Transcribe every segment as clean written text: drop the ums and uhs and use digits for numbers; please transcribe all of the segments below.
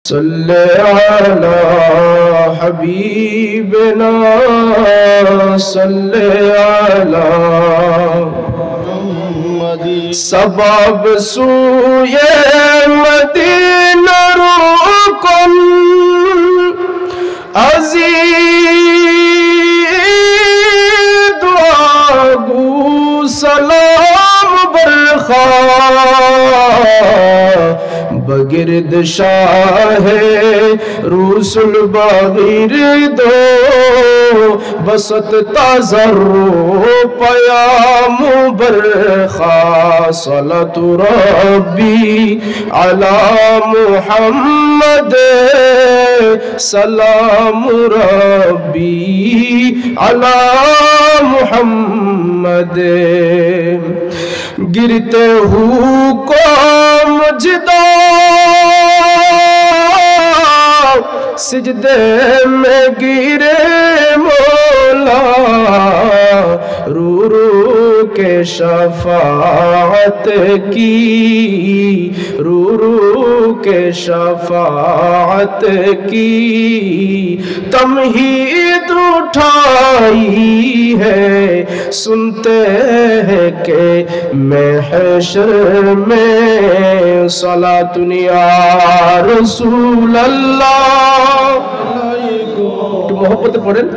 صلی علی حبیبنا صلی علی سبب سوی مدینہ رو کن عزیز دعا گو سلام برخواہ بگرد شاہ رسول بغیر دو بسط تازرو پیام برخا صلاة ربی علی محمد سلام ربی علی محمد گرتے ہو کو مجدہ سجدے میں گرے مولا رو رو کے شفاعت کی رو رو کے شفاعت کی تمہید اٹھائی ہے سنتے ہیں کہ محشر میں صلاۃ یا رسول اللہ تو محبت پڑھیں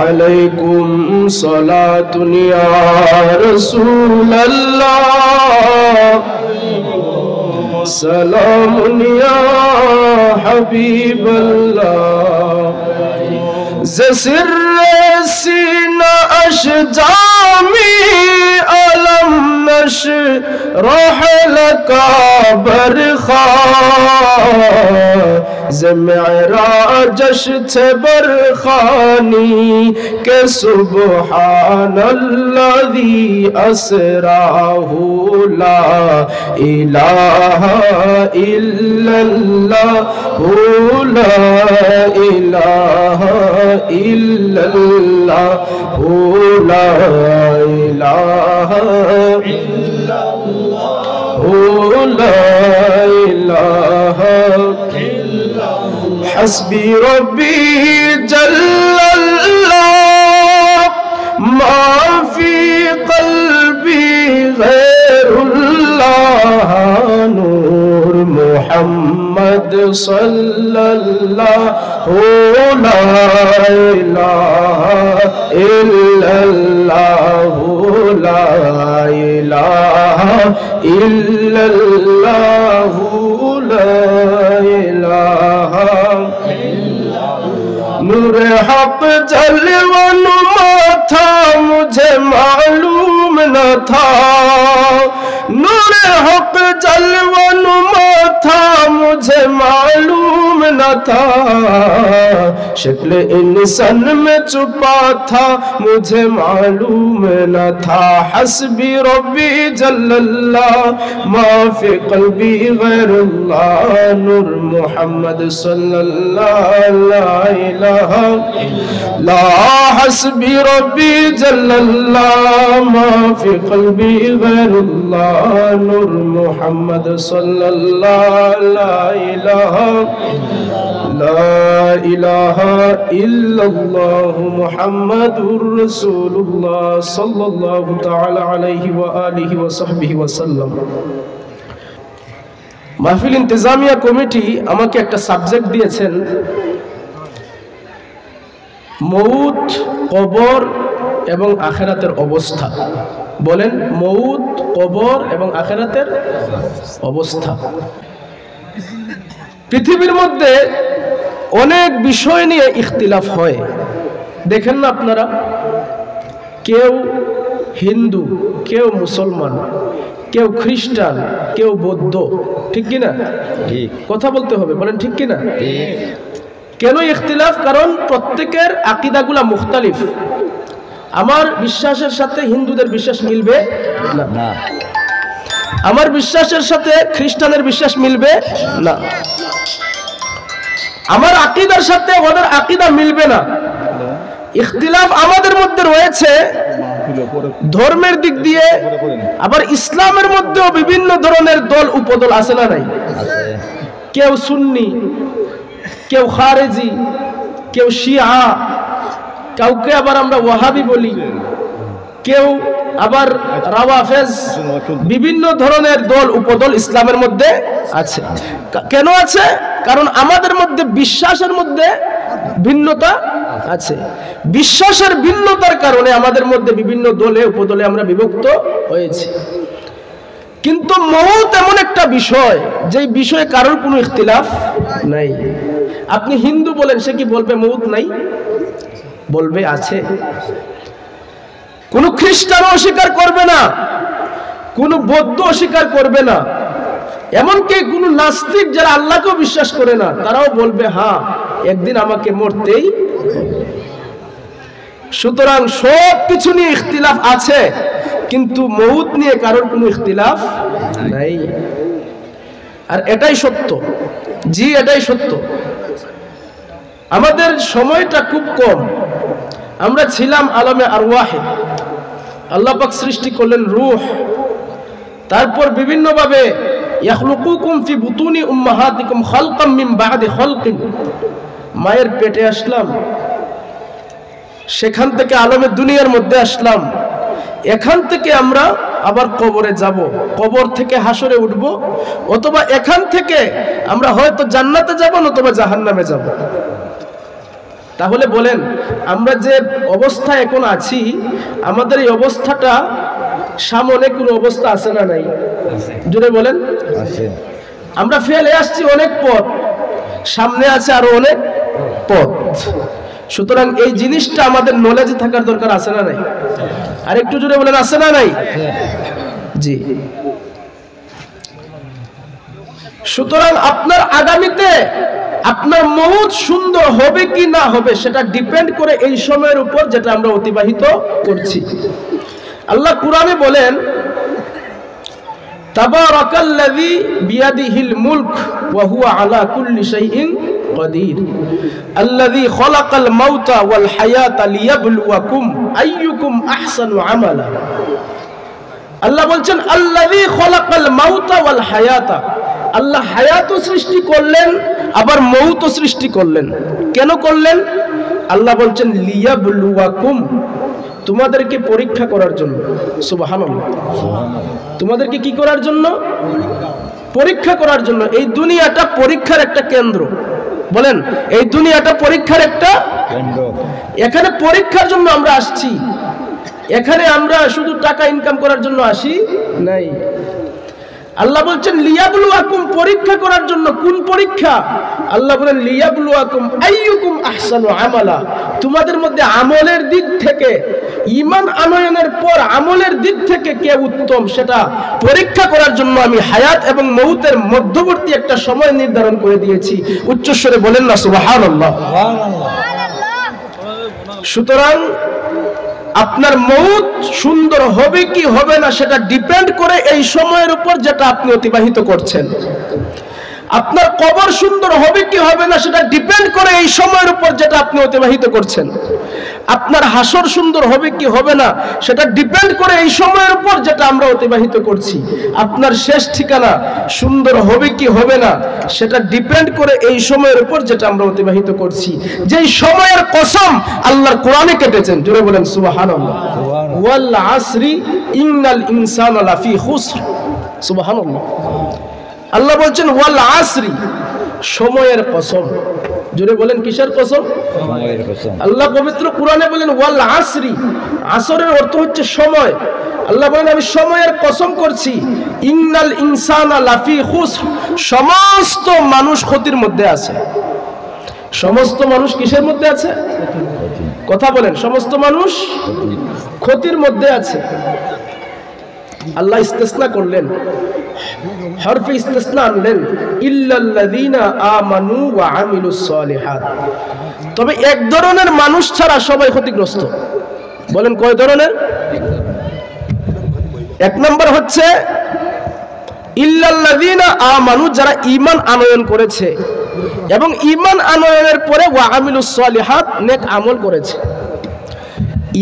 علیکم صلاۃ یا رسول اللہ سلام یا حبیب اللہ زسر سینہ اشجامی علم نشرح لکا برخا زمعراجش تھے برخانی کہ سبحان الذی اسراہ لا الہ الا اللہ لا الہ الا اللہ لا الہ الا اللہ لا الہ الا اللہ حسبی ربی جل اللہ ما فی قلبی غیر اللہ نور محمد صلی اللہ لا الہ الا اللہ لا الہ الا اللہ لا الہ الا اللہ نور حق جلوہ نما تھا مجھے معلوم نہ تھا نور حق جلوہ نما تھا مجھے معلوم نہ تھا شکل انسان میں چھپا تھا مجھے معلوم نہ تھا حسبی ربی جل اللہ ما فی قلبی غیر اللہ نور محمد صلی اللہ لا الہ لا حسبی ربی جل اللہ ما فی قلبی غیر اللہ نور محمد صلی اللہ لا الہ الا اللہ محمد رسول اللہ صلی اللہ تعالی علیہ وآلہ وصحبہ وسلم মাহফিল ইন্তেজামিয়া কমিটি আমাকে একটা সাবজেক্ট দিয়েছেন মউত কবর এবং আখিরাতের অবস্থা বলেন মউত কবর এবং আখিরাতের অবস্থা পৃথিবীর মধ্যে অনেক বিষয় নিয়ে ইখতিলাফ হয় দেখেন না আপনারা কেউ হিন্দু কেউ মুসলমান কেউ খ্রিস্টান কেউ বৌদ্ধ ঠিক কি না ঠিক কথা বলতে হবে বলেন ঠিক কি না ঠিক কেন ইখতিলাফ কারণ প্রত্যেকের আকীদাগুলো মুখতালিফ আমার বিশ্বাসের সাথে হিন্দুদের বিশ্বাস মিলবে না আমার বিশ্বাসের সাথে খ্রিস্টানের বিশ্বাস মিলবে না আমার আকীদার সাথে ওদের আকীদা মিলবে না ইখতিলাফ আমাদের মধ্যে রয়েছে ধর্মের দিক দিয়ে আবার ইসলামের মধ্যেও বিভিন্ন ধরনের দল উপদল আছে না নাই? কেউ সুন্নি, কেউ খারেজি, কেউ শিয়া, কাউকে আবার আমরা ওয়াহাবি বলি, কেউ আবার রাওয়াফেজ, বিভিন্ন ধরনের দল উপদল ইসলামের মধ্যে আছে। কেন আছে? কারণ আমাদের মধ্যে বিশ্বাসের মধ্যে ভিন্নতা আছে। বিশ্বাসের ভিন্নতার কারণে আমাদের মধ্যে বিভিন্ন দলে উপদলে আমরা বিভক্ত হয়েছি। কিন্তু মউত এমন একটা বিষয়, যে বিষয়ে কারোর কোনো ইখতিলাফ নাই। আপনি হিন্দু বলেন, সে কি বলবে মউত নাই? বলবে আছে। কোন খ্রিস্টান অস্বীকার করবে না, কোন বৌদ্ধ অস্বীকার করবে না, এমনকি কোন নাস্তিক যারা আল্লাহকেও বিশ্বাস করে না, তারাও বলবে হ্যাঁ একদিন আমাকে মরতেই। সুতরাং সব কিছু নিয়ে ইখতিলাফ আছে, কিন্তু মউত নিয়ে কারোর কোনো ইখতিলাফ নাই। আর এটাই সত্য, জি এটাই সত্য। আমাদের সময়টা খুব কম। আমরা ছিলাম আলমে আরওয়াহে, আল্লাহ পাক সৃষ্টি করলেন রূহ, তারপর বিভিন্নভাবে ইয়াখলুকুকুম ফি বুতুনি উম্মাহাতিকুম খালকাম মিন বাদি খালকিন, মায়ের পেটে আসলাম, সেখান থেকে আলমে দুনিয়ার মধ্যে আসলাম, এখান থেকে আমরা আবার কবরে যাব, কবর থেকে হাসরে উঠব, অথবা এখান থেকে আমরা হয়তো জান্নাতে যাব অথবা জাহান্নামে যাব। তাহলে বলেন, আমরা যে অবস্থা এখন আছি, আমাদের এই অবস্থাটা সামনে কোনো অবস্থা আছে না নাই? জুড়ে বলেন। আমরা ফেলে আসছি অনেক পথ, সামনে আছে আরো অনেক পথ। সুতরাং এই জিনিসটা আমাদের নলেজে থাকার দরকার আছে না নাই? আর একটু জুড়ে বলেন, আছে না নাই? জি। সুতরাং আপনার আগামীতে আপনার মউত সুন্দর হবে কি না হবে, সেটা ডিপেন্ড করে এই সময়ের উপর যেটা আমরা অতিবাহিত করছি। আল্লাহ কুরআনে বলেন, তাবারাকাল্লাযী বিয়াদিহিল মুলক ওয়া হুয়া আলা কুল্লি শাইইন কাদির আল্লাযী খালাকাল মাউতা ওয়াল হায়াতা লিয়াবলুয়াকুম আইয়ুকুম আহসানু আমালা। আল্লাহ বলছেন, আল্লাযী খালাকাল মাউতা ওয়াল হায়াতা, আল্লাহ হায়াতও সৃষ্টি করলেন আবার মউতও সৃষ্টি করলেন। কেন করলেন? আল্লাহ বলছেন লিয়াবলুয়াকুম, তোমাদেরকে পরীক্ষা করার জন্য। সুবহানাল্লাহ। তোমাদেরকে কি করার জন্য? পরীক্ষা করার জন্য। এই দুনিয়াটা পরীক্ষার একটা কেন্দ্র। বলেন, এই দুনিয়াটা পরীক্ষার একটা কেন্দ্র। এখানে পরীক্ষার জন্য আমরা আসছি, এখানে আমরা শুধু টাকা ইনকাম করার জন্য আসি নাই। আল্লাহ বলছেন লিয়াবলুয়াকুম, পরীক্ষা করার জন্য। কোন পরীক্ষা? আল্লাহ বলেন লিয়াবলুয়াকুম আইয়ুকুম আহসানু আমালা, তোমাদের মধ্যে আমলের দিক থেকে, ঈমান আনয়নের পর আমলের দিক থেকে কে উত্তম, সেটা পরীক্ষা করার জন্য আমি হায়াত এবং মউতের মধ্যবর্তী একটা সময় নির্ধারণ করে দিয়েছি। উচ্চস্বরে বলেন না সুবহানাল্লাহ। সুতরাং আপনার মউত সুন্দর হবে কি হবে না, সেটা ডিপেন্ড করে এই সময়ের উপর যেটা আপনি অতিবাহিত করছেন। আপনার কবর সুন্দর হবে কি হবে না, সেটা ডিপেন্ড করে এই সময়ের উপর যেটা আপনি অতিবাহিত করছেন। আপনার হাসর সুন্দর হবে কি হবে না, সেটা ডিপেন্ড করে এই সময়ের উপর যেটা আমরা অতিবাহিত করছি। আপনার শেষ ঠিকানা সুন্দর হবে কি হবে না, সেটা ডিপেন্ড করে এই সময়ের উপর যেটা আমরা অতিবাহিত করছি। যেই সময়ের কসম আল্লাহর কোরআনে কেটেছেন, জোরে বলেন সুবহানাল্লাহ। ওয়াল আসরি ইন্নাল ইনসানা লাফি খুসর। সুবহানাল্লাহ। আল্লাহ বলছেন ওয়াল আসরি, সময়ের কসম। জোরে বলেন, কিসের কসম? সময়ের কসম। আল্লাহ পবিত্র কোরআনে বলেন ওয়াল আসরি, আসরের অর্থ হচ্ছে সময়। আল্লাহ বলেন আমি সময়ের কসম করছি, ইন্নাল ইনসানা লাফি খুসর, সমস্ত মানুষ ক্ষতির মধ্যে আছে। সমস্ত মানুষ কিসের মধ্যে আছে? কথা বলেন, সমস্ত মানুষ ক্ষতির মধ্যে আছে। আল্লাহ ইস্তেসনা করলেন, হরফে ইস্তেসনা আনলেন, ইল্লাল্লাযীনা আমানু ওয়া আমিলুস সালিহাত। তবে এক ধরনের মানুষ ছাড়া সবাই ক্ষতিগ্রস্ত। বলেন কয় ধরনের? এক নম্বর হচ্ছে ইল্লাল্লাযীনা আমানু, যারা ঈমান আনয়ন করেছে এবং ঈমান আনয়নের পরে ওয়া আমিলুস সালিহাত, নেক আমল করেছে।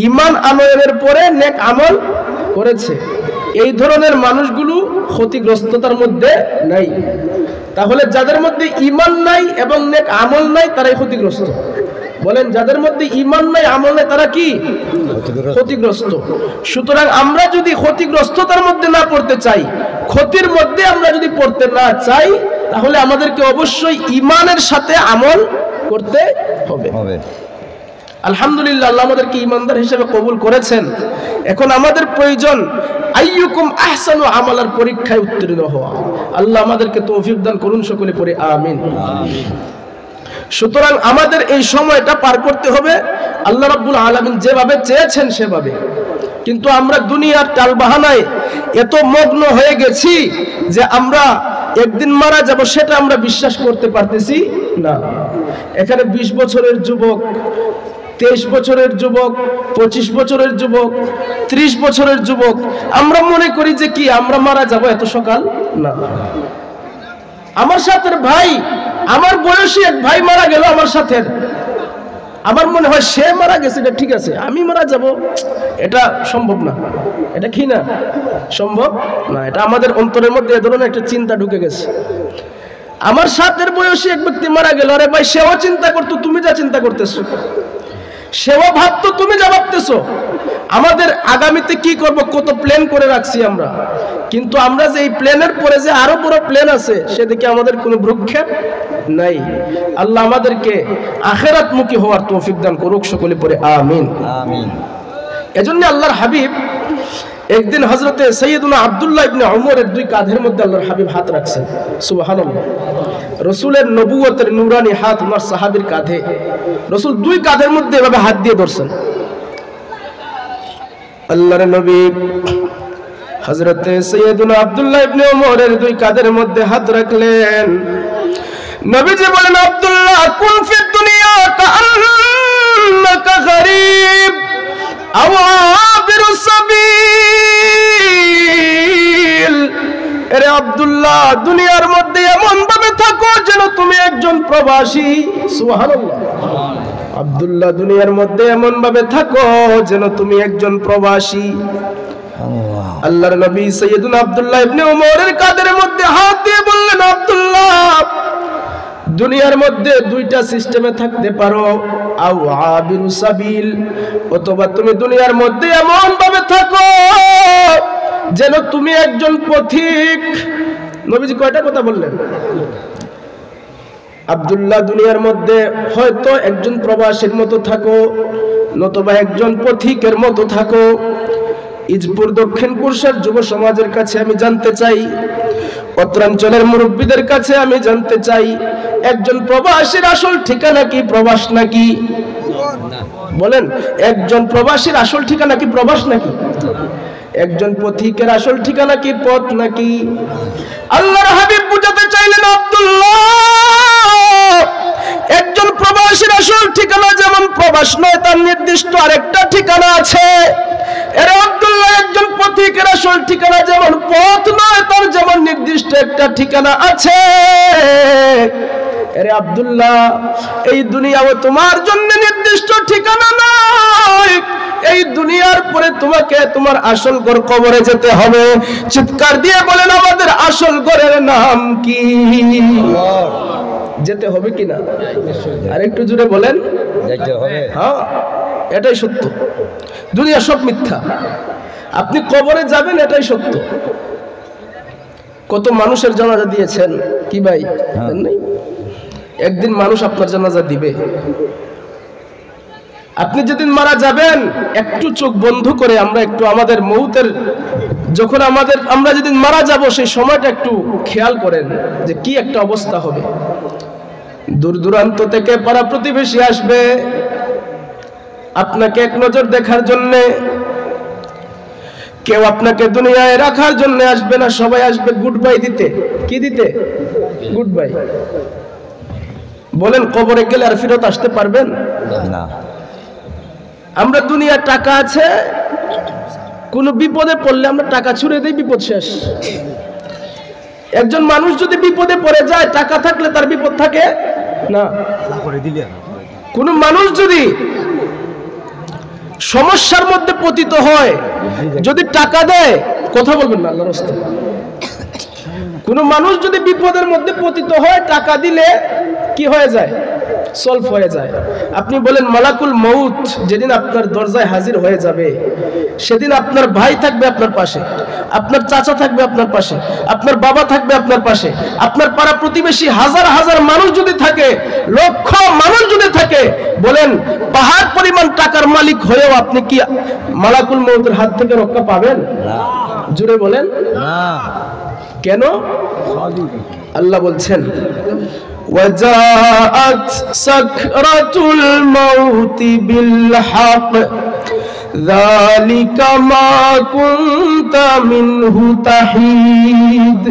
ঈমান আনয়নের পরে নেক আমল করেছে, এই ধরনের মানুষগুলো ক্ষতিগ্রস্ততার মধ্যে নাই। তাহলে যাদের মধ্যে ঈমান নাই এবং নেক আমল নাই তারাই ক্ষতিগ্রস্ত। বলেন, যাদের মধ্যে ঈমান নাই আমল নাই তারা কি ক্ষতিগ্রস্ত। সুতরাং আমরা যদি ক্ষতিগ্রস্ততার মধ্যে না পড়তে চাই, ক্ষতির মধ্যে আমরা যদি পড়তে না চাই, তাহলে আমাদেরকে অবশ্যই ঈমানের সাথে আমল করতে হবে। আলহামদুলিল্লাহ, আল্লাহ আমাদেরকে ঈমানদার হিসেবে কবুল করেছেন। এখন আমাদের প্রয়োজন আইয়ুকুম আহসানু আমালার পরীক্ষায় উত্তীর্ণ হওয়া। আল্লাহ আমাদেরকে তৌফিক দান করুন, সকলে পড়ে আমিন। সুতরাং আমাদের এই সময়টা পার করতে হবে আল্লাহ রাব্বুল আলামিন যেভাবে চেয়েছেন সেভাবে। কিন্তু আমরা দুনিয়ার টালবাহানায় এত মগ্ন হয়ে গেছি যে আমরা একদিন মারা যাব সেটা আমরা বিশ্বাস করতে পারতেছি না। এখানে 20 বছরের যুবক, 23 বছরের যুবক, 25 বছরের যুবক, 30 বছরের যুবক, আমরা মনে করি যে কি আমরা মারা যাব এত সকাল না। আমার সাথের ভাই, আমার বয়সী এক ভাই মারা গেল আমার সাথে, আমার মনে হয় সে মারা গেছে, এটা ঠিক আছে, আমি মারা যাব এটা সম্ভব না। এটা কি না সম্ভব না, এটা আমাদের অন্তরের মধ্যে এ ধরনের একটা চিন্তা ঢুকে গেছে। আমার সাথের বয়সী এক ব্যক্তি মারা গেল, আরে ভাই সেও চিন্তা করতো তুমি যা চিন্তা করতেছো, সেও ভাবতো তুমি যা ভাবতেছো। আমাদের আগামীতে কি করব কত প্ল্যান করে রাখছি আমরা, কিন্তু আমরা যে এই প্ল্যানের পরে যে আরো বড় প্ল্যান আছে সেদিকে আমাদের কোনো ভ্রুক্ষেপ নাই। আল্লাহ আমাদেরকে আখিরাতমুখী হওয়ার তৌফিক দান করুক, সকলে পড়ে আমিন আমিন। এজন্য আল্লাহর হাবিব একদিন হযরতে সাইয়্যিদুনা আব্দুল্লাহ ইবনে উমরের দুই কাঁধের মধ্যে আল্লাহর হাবিব হাত রাখছেন। সুবহানাল্লাহ, রাসূলের নবুয়তের নূরানি হাত ওনার সাহাবীর কাঁধে, রাসূল দুই কাঁধের মধ্যে এভাবে হাত দিয়ে ধরছেন। আল্লাহর নবী হযরতে সাইয়্যিদুনা আব্দুল্লাহ ইবনে উমরের দুই কাঁধের মধ্যে হাত রাখলেন। নবীজি বলেন, আব্দুল্লাহ কুন ফিদ দুনিয়া কাআন্নাকা গরীব আও আবিরুস সাবিল। আরে আব্দুল্লাহ, দুনিয়ার মধ্যে এমন ভাবে থাকো যেন তুমি একজন প্রবাসী। সুবহানাল্লাহ। আব্দুল্লাহ, দুনিয়ার মধ্যে এমন ভাবে থাকো যেন তুমি একজন প্রবাসী। আল্লাহর নবী সাইয়্যিদুনা আব্দুল্লাহ ইবনে উমরের কাঁধের মধ্যে হাত দিয়ে বললেন, আব্দুল্লাহ, দুনিয়ার মধ্যে দুইটা সিস্টেমে থাকতে পারো, আও আবিরু সাবিল, অথবা তুমি দুনিয়ার মধ্যে এমন ভাবে থাকো যেন তুমি একজন পথিক। নবীজি কয়টা কথা বললেন? আব্দুল্লাহ, দুনিয়ার মধ্যে হয়তো একজন প্রবাসীর মতো থাকো, নতুবা একজন পথিকের মতো থাকো। ইজপুর দক্ষিণ কুরসার যুব সমাজের কাছে আমি জানতে চাই, অত্রাঞ্চলের মুরব্বীদের কাছে আমি জানতে চাই, একজন প্রবাসীর আসল ঠিকানা কি প্রবাস নাকি? বলেন, একজন প্রবাসীর আসল ঠিকানা কি প্রবাস নাকি? একজন পথিকের আসল ঠিকানা কি পথ নাকি? আল্লাহর হাবিব বুঝাতে চাইলেন, আব্দুল্লাহ, একজন প্রবাসীর আসল ঠিকানা যেমন প্রবাস নয়, তার নির্দিষ্ট আরেকটা ঠিকানা আছে। এরে আব্দুল্লাহ, একজন পথিকের আসল ঠিকানা যেমন পথ নয়, তার যেমন নির্দিষ্ট একটা ঠিকানা আছে। এরে আব্দুল্লাহ, এই দুনিয়াও তোমার জন্য নির্দিষ্ট ঠিকানা নয়। এই দুনিয়ার পরে তোমাকে তোমার আসল ঘর কবরে যেতে হবে। চিৎকার দিয়ে বলেন, আমাদের আসল ঘরের নাম কি? যেতে হবে কিনা? আরেকটু জোরে বলেন, যেতে হবে। হ্যাঁ, এটাই সত্য। দুনিয়া সব মিথ্যা। আপনি কবরে যাবেন, এটাই সত্য। কত মানুষের জানাজা দিয়েছেন কি ভাই? একদিন মানুষ আপনার জানাজা দিবে। আপনি যেদিন মারা যাবেন, একটু চোখ বন্ধ করে আমরা একটু আমাদের মৌতের, যখন আমরা যেদিন মারা যাব সেই সময়টা একটু খেয়াল করেন যে কি একটা অবস্থা হবে। দূর দূরান্ত থেকে পাড়া প্রতিবেশী আসবে আপনাকে এক নজর দেখার জন্য। কেউ আপনাকে দুনিয়ায় রাখার জন্য আসবে না, সবাই আসবে গুড বাই দিতে। কি দিতে? Good bye. বলেন, কবরে গেলে আর ফেরত আসতে পারবেন না। আমরা দুনিয়ার টাকা আছে, কোন বিপদে পড়লে আমরা টাকা ছুড়ে দেই, বিপদ শেষ। একজন মানুষ যদি বিপদে পড়ে যায়, টাকা থাকলে তার বিপদ থাকে না। কোন মানুষ যদি সমস্যার মধ্যে পতিত হয়, যদি টাকা দেয়, কথা বলবেন না আল্লাহর রাস্তায়, কোন মানুষ যদি বিপদের মধ্যে পতিত হয়, টাকা দিলে কি হয়ে যায়? সলভ হয়ে যায়। আপনি বলেন মালাকুল মউত যেদিন আপনার দরজায় হাজির হয়ে যাবে, সেদিন আপনার ভাই থাকবে আপনার পাশে, আপনার চাচা থাকবে আপনার পাশে, আপনার বাবা থাকবে আপনার পাশে, আপনার পাড়া প্রতিবেশী হাজার হাজার মানুষ যদি থাকে, লক্ষ মানুষ যদি থাকে, বলেন পাহাড় পরিমাণ টাকার মালিক হয়েও আপনি কি মালাকুল মউতের হাত থেকে রক্ষা পাবেন? জুড়ে বলেন না। কেন? আল্লাহ বলছেন ওয়াজাআত সাকরাতুল মাউতি বিল হক যালিকা মা কুনতা মিনহু তাহিদ।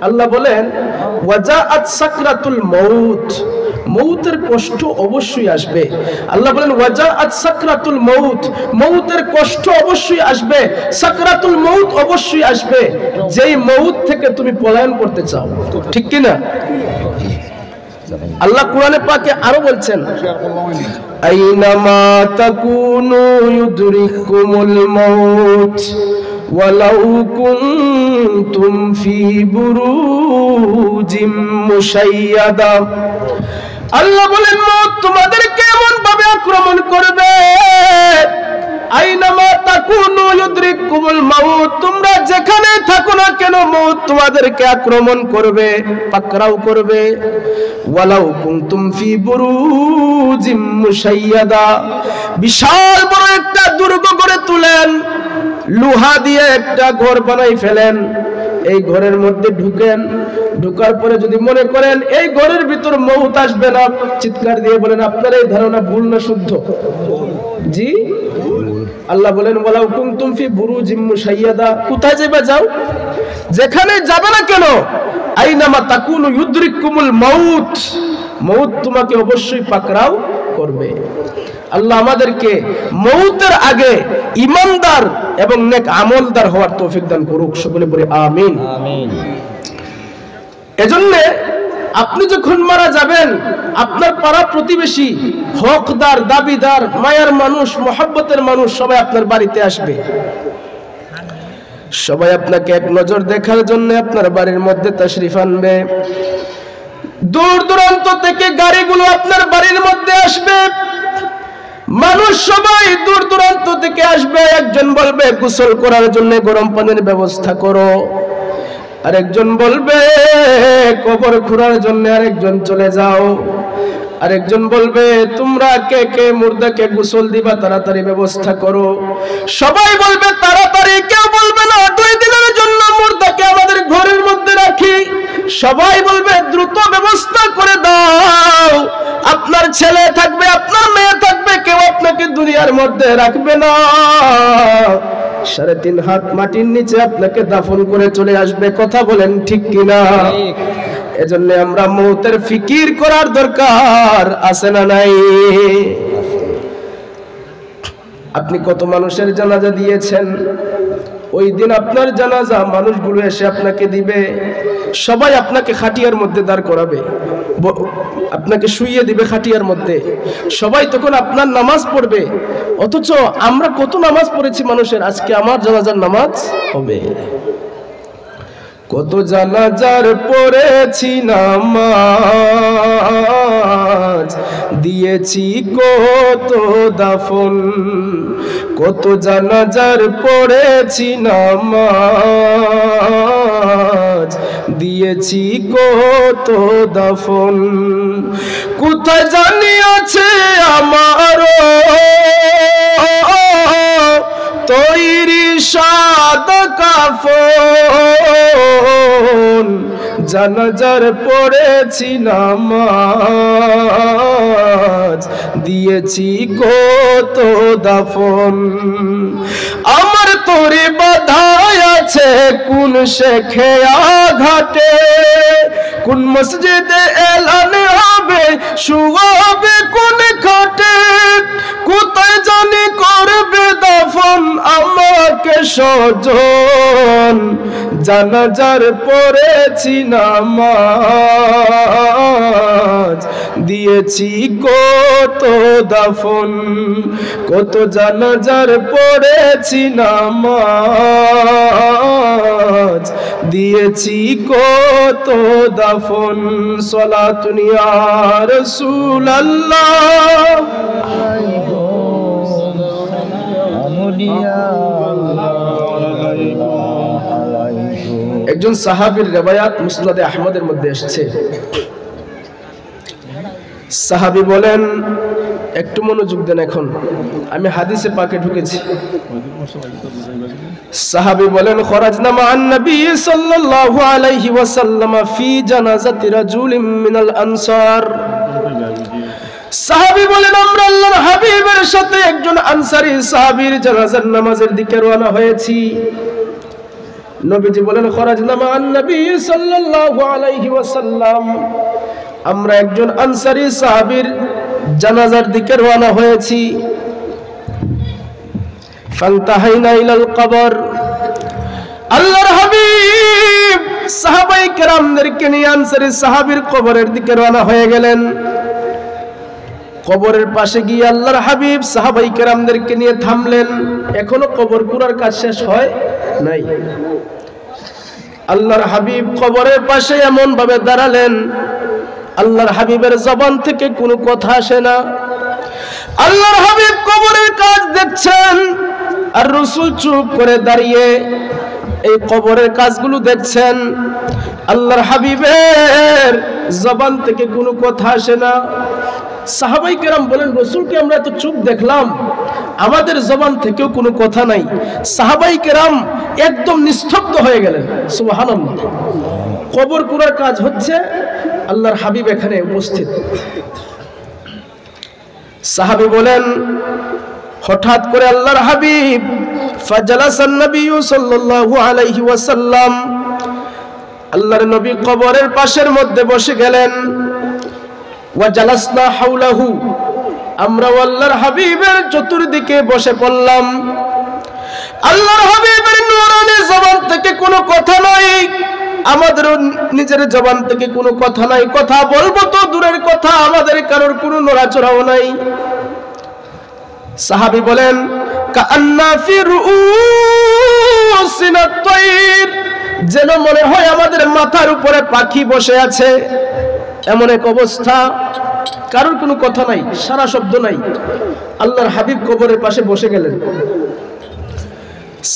আল্লাহ বলেন ওয়াজাআত সাকরাতুল মাউত, মৌতের কষ্ট অবশ্যই আসবে। আল্লাহ বলেন ওয়াজাআত সাকরাতুল মাউত, মৌতের কষ্ট অবশ্যই আসবে, সাকরাতুল মাউত অবশ্যই আসবে, যেই মৌত থেকে তুমি পলায়ন করতে চাও, ঠিক কি না? আল্লাহ কোরআনে পাকে আরো বলছেন আইনামা তাকুনু ইউদরিকুমুল মাউত ওয়ালাউ কুনতুম ফি বুরুজিম মুশাইয়াদা। আল্লাহ বলেন মউত তোমাদেরকে এমন ভাবে আক্রমণ করবে, আইনামা তাকুনু ইউদরিকুমুল মাউত, তোমরা যেখানে থাকো না কেন মউত তোমাদেরকে আক্রমণ করবে, পাকড়াও করবে। ওয়ালাউ কুনতুম ফি বুরুজিম মুশাইয়াদা, বিশাল বড় একটা দুর্গ গড়ে তুলেন, লোহা দিয়ে একটা ঘর বানাই ফেলেন, এই ঘরের মধ্যে ঢুকেন, ঢুকার পরে যদি মনে করেন এই ঘরের ভিতর মউত আসবে না, চিৎকার দিয়ে বলেন আপনার এই ধারণা ভুল না শুদ্ধ? জি। আল্লাহ বলেন ওয়ালাউ কুনতুম ফি বুরুজিম মুশাইয়াদা, কোথায় যাবে যাও, যেখানে যাবে না কেন, আইনামা তাকুনু ইউদরিকুমুল মাউত, মউত তোমাকে অবশ্যই পাকড়াও করবে। আল্লাহ আমাদেরকে মউতের আগে ঈমানদার এবং নেক আমলদার হওয়ার তৌফিক দান করুক, সকলে বলি আমিন। আমিন। এজন্য আপনি যখন মারা যাবেন, আপনার পাড়া প্রতিবেশী, হকদার, দাবিদার, মায়ার মানুষ, মহব্বতের মানুষ সবাই আপনার বাড়িতে আসবে, সবাই আপনাকে এক নজর দেখার জন্য আপনার বাড়ির মধ্যে তাশরিফ আনবে, দূর দূরান্ত থেকে গাড়িগুলো আপনার বাড়ির মধ্যে আসবে, মানুষ সবাই দূর দূরান্ত থেকে আসবে। একজন বলবে গোসল করার জন্য গরম পানির ব্যবস্থা করো, আরেকজন বলবে কবর খোঁড়ার জন্য আরেকজন চলে যাও, আরেকজন বলবে তোমরা কে কে মুর্দাকে গোসল দিবা তাড়াতাড়ি ব্যবস্থা করো। সবাই বলবে তাড়াতাড়ি, কেউ বলবে না 2 দিনের জন্য মুর্দাকে আমাদের ঘরের মধ্যে রাখি, সবাই বলবে দ্রুত ব্যবস্থা করে দাও, আপনার ছেলে থাকবে, আপনার মেয়ে থাকবে, কেউ আপনাকে দুনিয়ার মধ্যে রাখবে না, 3.5 হাত মাটির নিচে আপনাকে দাফন করে চলে আসবে। কথা বলেন ঠিক কিনা? এজন্য আমরা মউতের ফিকির করার দরকার আছে না নাই? আপনি কত মানুষের জানাজা দিয়েছেন, ওই দিন আপনার জানাজা মানুষগুলো এসে আপনাকে দিবে, সবাই আপনাকে খাটিয়ার মধ্যে দাঁড় করাবে, আপনাকে শুইয়ে দিবে খাটিয়ার মধ্যে, সবাই তখন আপনার নামাজ পড়বে। অথচ আমরা কত নামাজ পড়েছি মানুষের, আজকে আমার জানাজার নামাজ হবে। কত জানাজার পড়েছি নামাজ, দিয়েছি কত দাফন, কত জানাজার পড়েছি নামাজ, দিয়েছি কত দাফন, কোথায় জানি আছে আমারও তৈরি সাদা কাফন, জানাজার পড়েছি নামাজ, দিয়েছি কত দাফন। আমার তোরে বাধায় আছে কোন শেখে ঘাটে, কোন মসজিদে এলান হবে, শুয়াবে কোন খাটে, কোথায় জানি করবে দাফন আমাকে স্বজন, জানাজার পড়েছি নামাজ, দিয়েছি কত দাফন, কত জানাজার পড়েছি নামাজ, দিয়েছি কত দাফন। সালাতুন ইয়া রাসূলুল্লাহ, একজন সাহাবীর রিওয়ায়াত মুসনাদে আহমদের মধ্যে এসেছে। সাহাবী বলেন, একটু মনোযোগ দেন, এখন আমি হাদিসে পাকে ঢুকেছি। সাহাবী বলেন, খরাজনা মা'আন নবী সাল্লাল্লাহু আলাইহি ওয়াসাল্লাম ফি জানাজাতি রাজুলিন মিনাল আনসার। সাহাবী বলেন, আমরা আল্লাহর হাবিবের সাথে একজন আনসারী সাহাবীর জানাজার নামাজের দিকে রওনা হয়েছি। নবীজি বলেন, খরাজনা মা'আন নবী সাল্লাল্লাহু আলাইহি ওয়াসাল্লাম, আমরা একজন আনসারী সাহাবীর জানাজার দিকে রওনা হয়েছি। ফান্তাহাইনা ইলাল কবর, আল্লাহর হাবিব সাহাবায়ে কেরামদেরকে নিয়ে আনসারী সাহাবীর কবরের দিকে রওনা হয়ে গেলেন। কবরের পাশে গিয়ে আল্লাহর হাবিব সাহাবায়ে কেরামদেরকে নিয়ে থামলেন। এখনো কবর কুড়ার কাজ শেষ হয় নাই। আল্লাহর হাবিব কবরের পাশে এমন ভাবে দাঁড়ালেন, আল্লাহর হাবিবের জবান থেকে কোনো কথা আসে না। আল্লাহর হাবিব কবরের কাজ দেখছেন, আর রাসূল চুপ করে দাঁড়িয়ে এই কবরের কাজগুলো দেখছেন। আল্লাহর হাবিবের জবান থেকে কোনো কথা আসে না। সাহাবায়ে কেরাম বলেন, রাসূলকে আমরা তো চুপ দেখলাম, আমাদের জবান থেকেও কোনো কথা নাই। সাহাবায়ে কেরাম একদম নিস্তব্ধ হয়ে গেলেন। সুবহানাল্লাহ। কবর কুড়ার কাজ হচ্ছে, আল্লাহর হাবিব এখানে উপস্থিত। সাহাবী বলেন, হঠাৎ করে আল্লাহর হাবিব ফাজালাসান নবী সাল্লাল্লাহু আলাইহি ওয়াসাল্লাম, আল্লাহর নবী কবরের পাশের মধ্যে বসে গেলেন। ওয়া জালাসনা হাওলাহু, আমরা আল্লাহর হাবিবের চতুর্দিকে বসে পড়লাম। আল্লাহর হাবিবের নূরানি জবান থেকে কোনো কথা নাই, আমাদের নিজের জবান থেকে কোনো কথা নাই। কথা বলবো তো দূরের কথা, আমাদের কারোর কোনো নড়াচড়াও নাই। সাহাবী বলেন, কাআন্না ফি রুউসিনা তায়র, যেন মনে হয় আমাদের মাথার উপরে পাখি বসে আছে, এমন এক অবস্থা। কারোর কোনো কথা নাই, সারা শব্দ নাই। আল্লাহর হাবিব কবরের পাশে বসে গেলেন।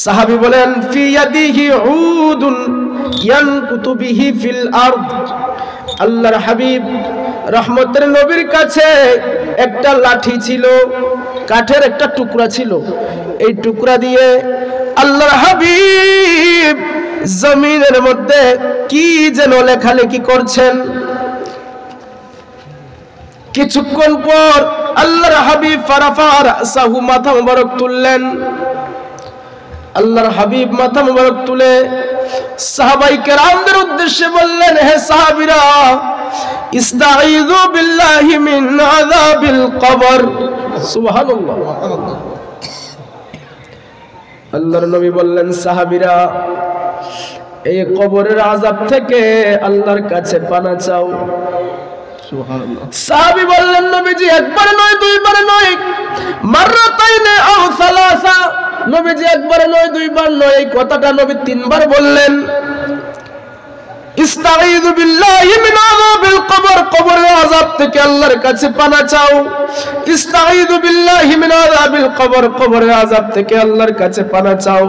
সাহাবী বলেন, ফি ইয়াদিহি উদুন ইয়ানকুতু বিহি ফিল আরদ, আল্লাহর হাবিব রহমতের নবীর কাছে একটা লাঠি ছিল, কাঠের একটা টুকরা ছিল। এই টুকরা দিয়ে আল্লাহর হাবিব জমিনের মধ্যে কি যেন লেখালেখি করছেন। কিছুক্ষণ পর আল্লাহর হাবিব ফারাফা রাসাহু, মাথা মুবারক তুললেন। আল্লাহর হাবিব মাথা মুবারক তুলে সাহাবায়ে কেরামদের উদ্দেশ্যে বললেন, হে সাহাবীরা, ইস্তাঈযু বিল্লাহি মিন আযাবিল কবর। সুবহানাল্লাহ। আল্লাহর নবী বললেন, সাহাবীরা, এই কবরের আযাব থেকে আল্লাহর কাছে পানা চাও। সুবহানাল্লাহ। সাহাবী বললেন, নবীজি একবার নয়, দুইবার নয়, মাররাতাইনে আও সালাসা। নবীজি একবার নয়, দুইবার নয়, এই কথাটা নবী তিনবার বললেন। ইস্তাঈযু বিল্লাহি মিন আযাবিল কবর, কবরের আযাব থেকে আল্লাহর কাছে পানা চাও। ইস্তাঈযু বিল্লাহি মিন আযাবিল কবর, কবরের আযাব থেকে আল্লাহর কাছে পানা চাও।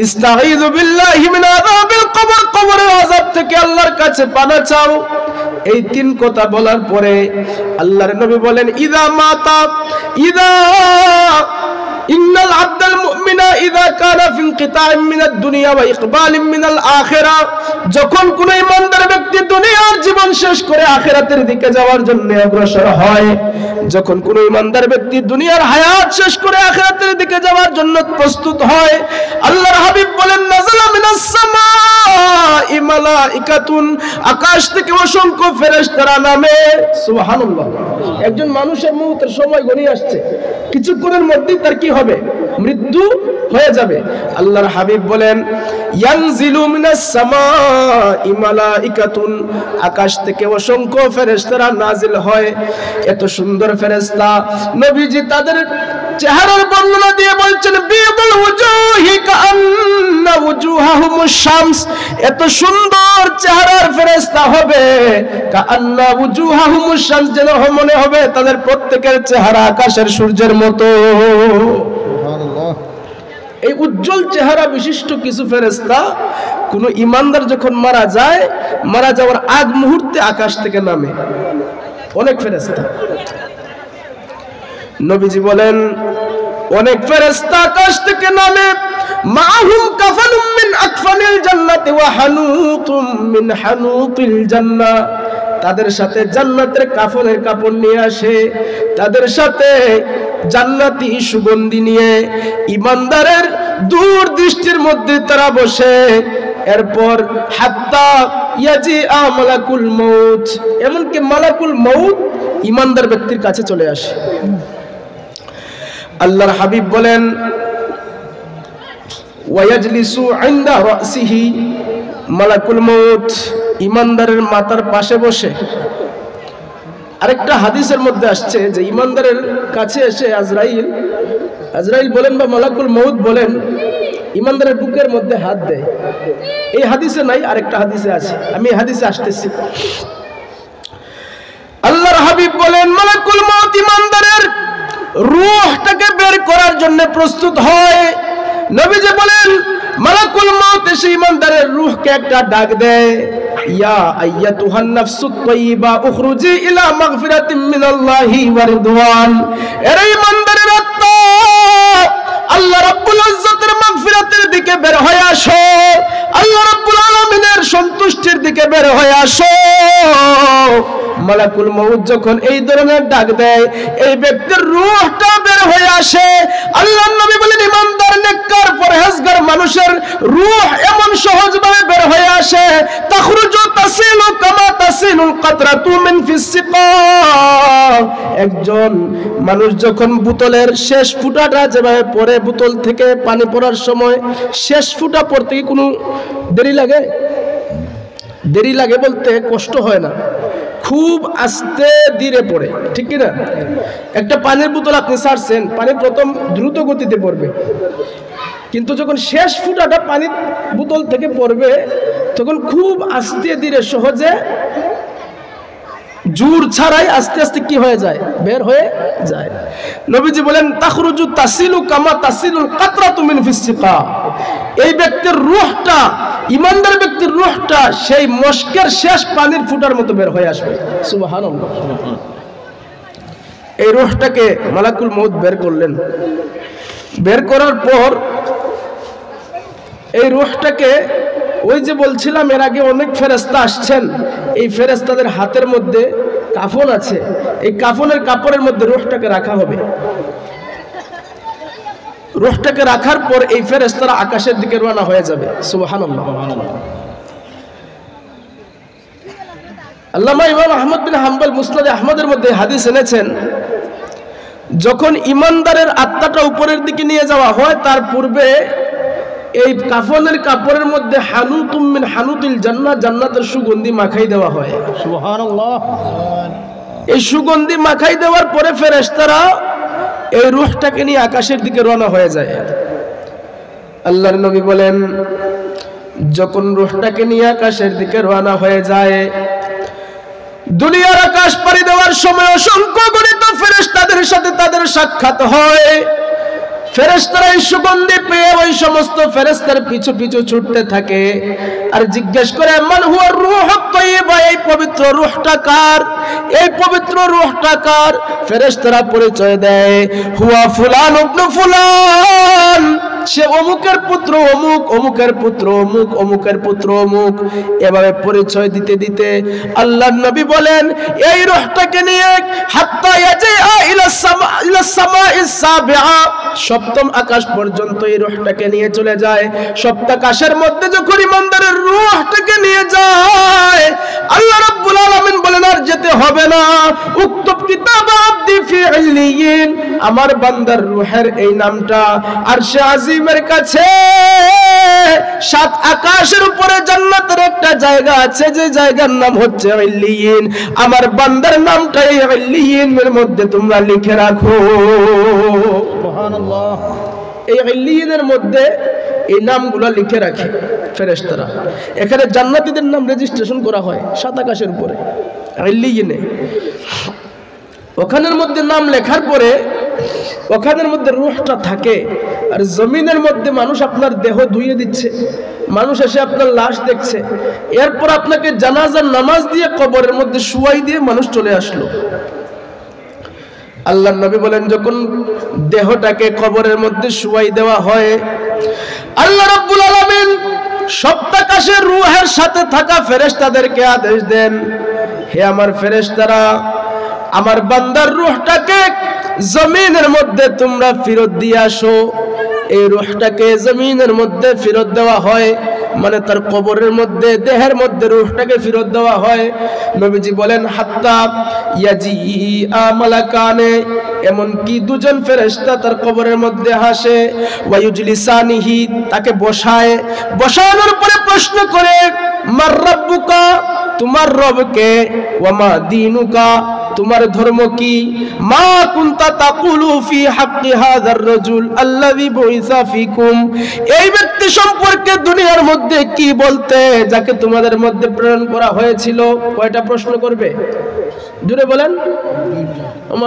ইস্তাঈযু বিল্লাহি মিন আযাবিল কবর, কবরের আযাব থেকে আল্লাহর কাছে পানা চাও। এই তিন কথা বলার পরে আল্লাহর নবী বলেন, ইযা মাতা ইন্নাল আবদাল মুমিনা ইযা কানা ফি ইনকিতাইম মিনাদ দুনিয়া ওয়া ইকবালিম মিনাল আখিরা, যখন কোন ইমানদার ব্যক্তি দুনিয়ার জীবন শেষ করে আখিরাতের দিকে যাওয়ার জন্য অগ্রসর হয়, যখন কোন ইমানদার ব্যক্তি দুনিয়ার হায়াত শেষ করে আখিরাতের দিকে যাওয়ার জন্য প্রস্তুত হয়, আল্লাহর হাবিব বলেন, নাযালা মিনাস সামাই মালাইকাতুন, আকাশ থেকে অসংখ্য ফেরেশতারা নামে। সুবহানাল্লাহ। একজন মানুষের মউতের সময় ঘনিয়ে আসছে, কিছুক্ষণের মধ্যেই তার কি হবে? মৃত্যু হয়ে যাবে। আল্লাহর হাবিব বলেন ইয়ানজিলু মিনাস সামাই মালাইকাতুন, আকাশ থেকে অসংখ্য ফেরেশতারা নাজিল হয়। এত সুন্দর ফেরেশতা, নবীজি তাদের চেহারার বর্ণনা দিয়ে বলছেন বিয়াদুল ওজুহি কাআন্না ওজুহাহুমুশ শামস, এত সুন্দর চেহারার ফেরেশতা হবে কাআন্না ওজুহাহুমুশ শামস, যেন মনে হবে তাদের প্রত্যেকের চেহারা আকাশের সূর্যের মতো। সুবহানাল্লাহ। এই উজ্জ্বল চেহারা বিশিষ্ট কিছু ফেরেশতা কোন ঈমানদার যখন মারা যায়, মারা যাওয়ার আগ মুহূর্তে আকাশ থেকে নামে অনেক ফেরেশতা। নবীজি বলেন অনেক ফেরেশতা আকাশ থেকে নামে, মাহুম কাফানুম মিন আকফানিল জান্নাতি ওয়া হানুতুম মিন হানুতিল জান্নাহ, তাদের সাথে জান্নাতের কাফনের কাপড় নিয়ে আসে, তাদের সাথে জান্নাতি সুগন্ধি নিয়ে ঈমানদারের দূর দৃষ্টির মধ্যে তারা বসে। এরপর হাত্তা ইয়াজিআ মালাকুল মউত, এমনকি মালাকুল মউত ঈমানদার ব্যক্তির কাছে চলে আসে। আল্লাহর হাবিব বলেন ওয়ায়াজলিসু ইনদা রাসিহি, মালাকুল মউত ঈমানদারের মাথার পাশে বসে। আরেকটা হাদিসের মধ্যে আসছে যে ঈমানদারের কাছে এসে আজরাইল বলেন বা মালাকুল মউত বলেন ঈমানদারের বুকের মধ্যে হাত দেয়। এই হাদিসে নাই, আরেকটা হাদিসে আছে, আমি এই হাদিসে আসতেছি। আল্লাহর হাবিব বলেন মালাকুল মউত ঈমানদারের রূহটাকে বের করার জন্য প্রস্তুত হয়। নবীজি বলেন মালাকুল মউত এসে ঈমানদারের রূহকে একটা ডাক দেয়, ইয়া আইয়াতুহান নাফসুত তাইয়্যিবা উখরুজি ইলা মাগফিরাতিম মিনাল্লাহি ওয়া রিদওয়ান, এর ঈমানদারের আত্মা আল্লাহ রাব্বুল ইজ্জতের মাগফিরাতের দিকে বের হয়ে আসো, আল্লাহ রাব্বুল আলামিনের সন্তুষ্টির দিকে বের হয়ে আসো। মালাকুল মউত যখন এই ধরনের ডাক দেয়, এই ব্যক্তির রূহটা বের হয়ে আসে। আল্লাহর নবী বলেন ঈমানদার নেককার পরহেজগার মানুষের রূহ এমন সহজভাবে বের হয়ে আসে, তাখরুজু তাসিলু কামা তাসিলুল কাতরাতু মিন ফিস সিকা, একজন মানুষ যখন বোতলের শেষ ফুটাটা যেভাবে পড়ে, বোতল থেকে পানি পড়ার সময় শেষ ফুটা পড়তে কি কোনো দেরি লাগে? দেরি লাগে বলতে কষ্ট হয় না, খুব আস্তে ধীরে পড়ে, ঠিক কি না? একটা পানির বোতল আপনি ছাড়ছেন, পানি প্রথম দ্রুত গতিতে পড়বে, কিন্তু যখন শেষ ফুটাটা পানির বোতল থেকে পড়বে তখন খুব আস্তে ধীরে সহজে জোর ছাড়াই আস্তে আস্তে কি হয়ে যায়, বের হয়ে যায়। নবীজি বলেন তাখরুজু তাসিলু কামা তাসিলুল কাতরাতু মিন ফিস সিকা, এই ব্যক্তির রূহটা, ঈমানদার ব্যক্তির রূহটা সেই মশকের শেষ পানির ফুটার মতো বের হয়ে আসবে। সুবহানাল্লাহ। এই রূহটাকে মালাকুল মউত বের করলেন। বের করার পর এই রূহটাকে, ওই যে বলছিলাম এর আগে অনেক ফেরেশতা আসছেন, এই ফেরেশতাদের হাতের মধ্যে কাফন আছে, এই কাফনের কাপড়ের মধ্যে রূহটাকে রাখা হবে। রূহটাকে রাখার পর এই ফেরেশতারা আকাশের দিকে রওনা হয়ে যাবে। সুবহানাল্লাহ। আল্লামা ইমাম আহমদ বিন হাম্বল মুসনাদে আহমদের মধ্যে হাদিস এনেছেন, যখন ঈমানদারের আত্মাটা উপরের দিকে নিয়ে যাওয়া হয় তার পূর্বে এই কাফনের কাপড়ের মধ্যে হানুতুম মিন হানুতিল জান্নাহ, জান্নাতের সুগন্ধি মাখাই দেওয়া হয়। সুবহানাল্লাহ। এই সুগন্ধি মাখাই দেওয়ার পরে ফেরেশতারা এই রূহটাকে নিয়ে আকাশের দিকে রওনা হয়ে যায়। আল্লাহর নবী বলেন যখন রূহটাকে নিয়ে আকাশের দিকে রওনা হয়ে যায়, দুনিয়ার আকাশ পাড়ি দেওয়ার সময় অসংখ্য গণিত ফেরেশতাদের সাথে তাদের সাক্ষাৎ হয়। ফেরেশতারা এই সুগন্ধি পেয়ে ওই সমস্ত ফেরেশতার পিছু পিছু ছুটতে থাকে আর জিজ্ঞেস করে মান হুয়া রূহুত তাইয়্যিবা, এই পবিত্র রূহটা কার, এই পবিত্র রূহটা কার? ফেরেশতারা পরিচয় দেয়, হুয়া ফুলান ইবনে ফুলান, সে অমুকের পুত্র অমুক, অমুকের পুত্র অমুক, অমুকের পুত্র অমুক। এভাবে পরিচয় দিতে দিতে আল্লাহর নবী বলেন এই রূহটাকে নিয়ে হাত্তা ইয়াজিআ ইলা সামাইস সাবিআ, সপ্তম আকাশ পর্যন্ত এই রূহটাকে নিয়ে চলে যায়। সপ্ত আকাশের মধ্যে যখন ঈমানদারের রূহটাকে নিয়ে যায়, আল্লাহ রাব্বুল আলামিন বলেন আর যেতে হবে না, উক্তব কিতাব আব্দি ফি ইল্লিয়িন, আমার বান্দার রূহের এই নামটা আরশে আজিমের কাছে 7 আকাশের উপরে জান্নাতের একটা জায়গা আছে, যে জায়গার নাম হচ্ছে ইল্লিয়িন। আমার বান্দার নামটা এই ইল্লিয়িনের মধ্যে তোমরা লিখে রাখো। সুবহানাল্লাহ। এই ইল্লিয়িনের মধ্যে এই নামগুলো লিখে রাখে ফেরেশতারা। এখানে জান্নাতীদের নাম রেজিস্ট্রেশন করা হয় 7 আকাশের উপরে ইল্লিয়িনে। ওখানের মধ্যে নাম লেখার পরে ওখানের মধ্যে রূহটা থাকে। আর জমিনের মধ্যে মানুষ আপনার দেহ ধুইয়ে দিচ্ছে, মানুষ এসে আপনার লাশ দেখছে, এরপর আপনাকে জানাজার নামাজ দিয়ে কবরের মধ্যে শুয়াই দিয়ে মানুষ চলে আসলো। আল্লাহর নবী বলেন, যখন দেহটাকে কবরের মধ্যে শুয়াই দেওয়া হয়, আল্লাহ রাব্বুল আলামিন সপ্তাকাশের রূহের সাথে থাকা ফেরেশতাদেরকে আদেশ দেন, হে আমার ফেরেশতারা, আমার বান্দার রূহটাকে জমিনের মধ্যে তোমরা ফেরত দিয়ে আসো। এই রূহটাকে জমিনের মধ্যে ফেরত দেওয়া হয়, মানে তার কবরের মধ্যে দেহের মধ্যে রূহটাকে ফেরত দেওয়া হয়। নবীজি বলেন, হাত্তা ইয়াজি আমালাকানে, এমন কি 2 জন ফেরেশতা তার কবরের মধ্যে হাসে, ওয়ায়ুজলিসানিহি, তাকে বসায়, বসানোর পরে প্রশ্ন করে, মার রাব্বুকা, তোমার রব কে, ওয়া মা দীনুকা, তোমার ধর্ম কি, মা কুনতা তাকুলু ফি হাক্কি হাযার রাজুল আল্লাযী বুইসা ফিকুম, এই ব্যক্তি সম্পর্কে দুনিয়ার মধ্যে কি বলতে যাকে তোমাদের মধ্যে প্রেরণ করা হয়েছিল। কয়টা প্রশ্ন করবে? জোরে বলেন।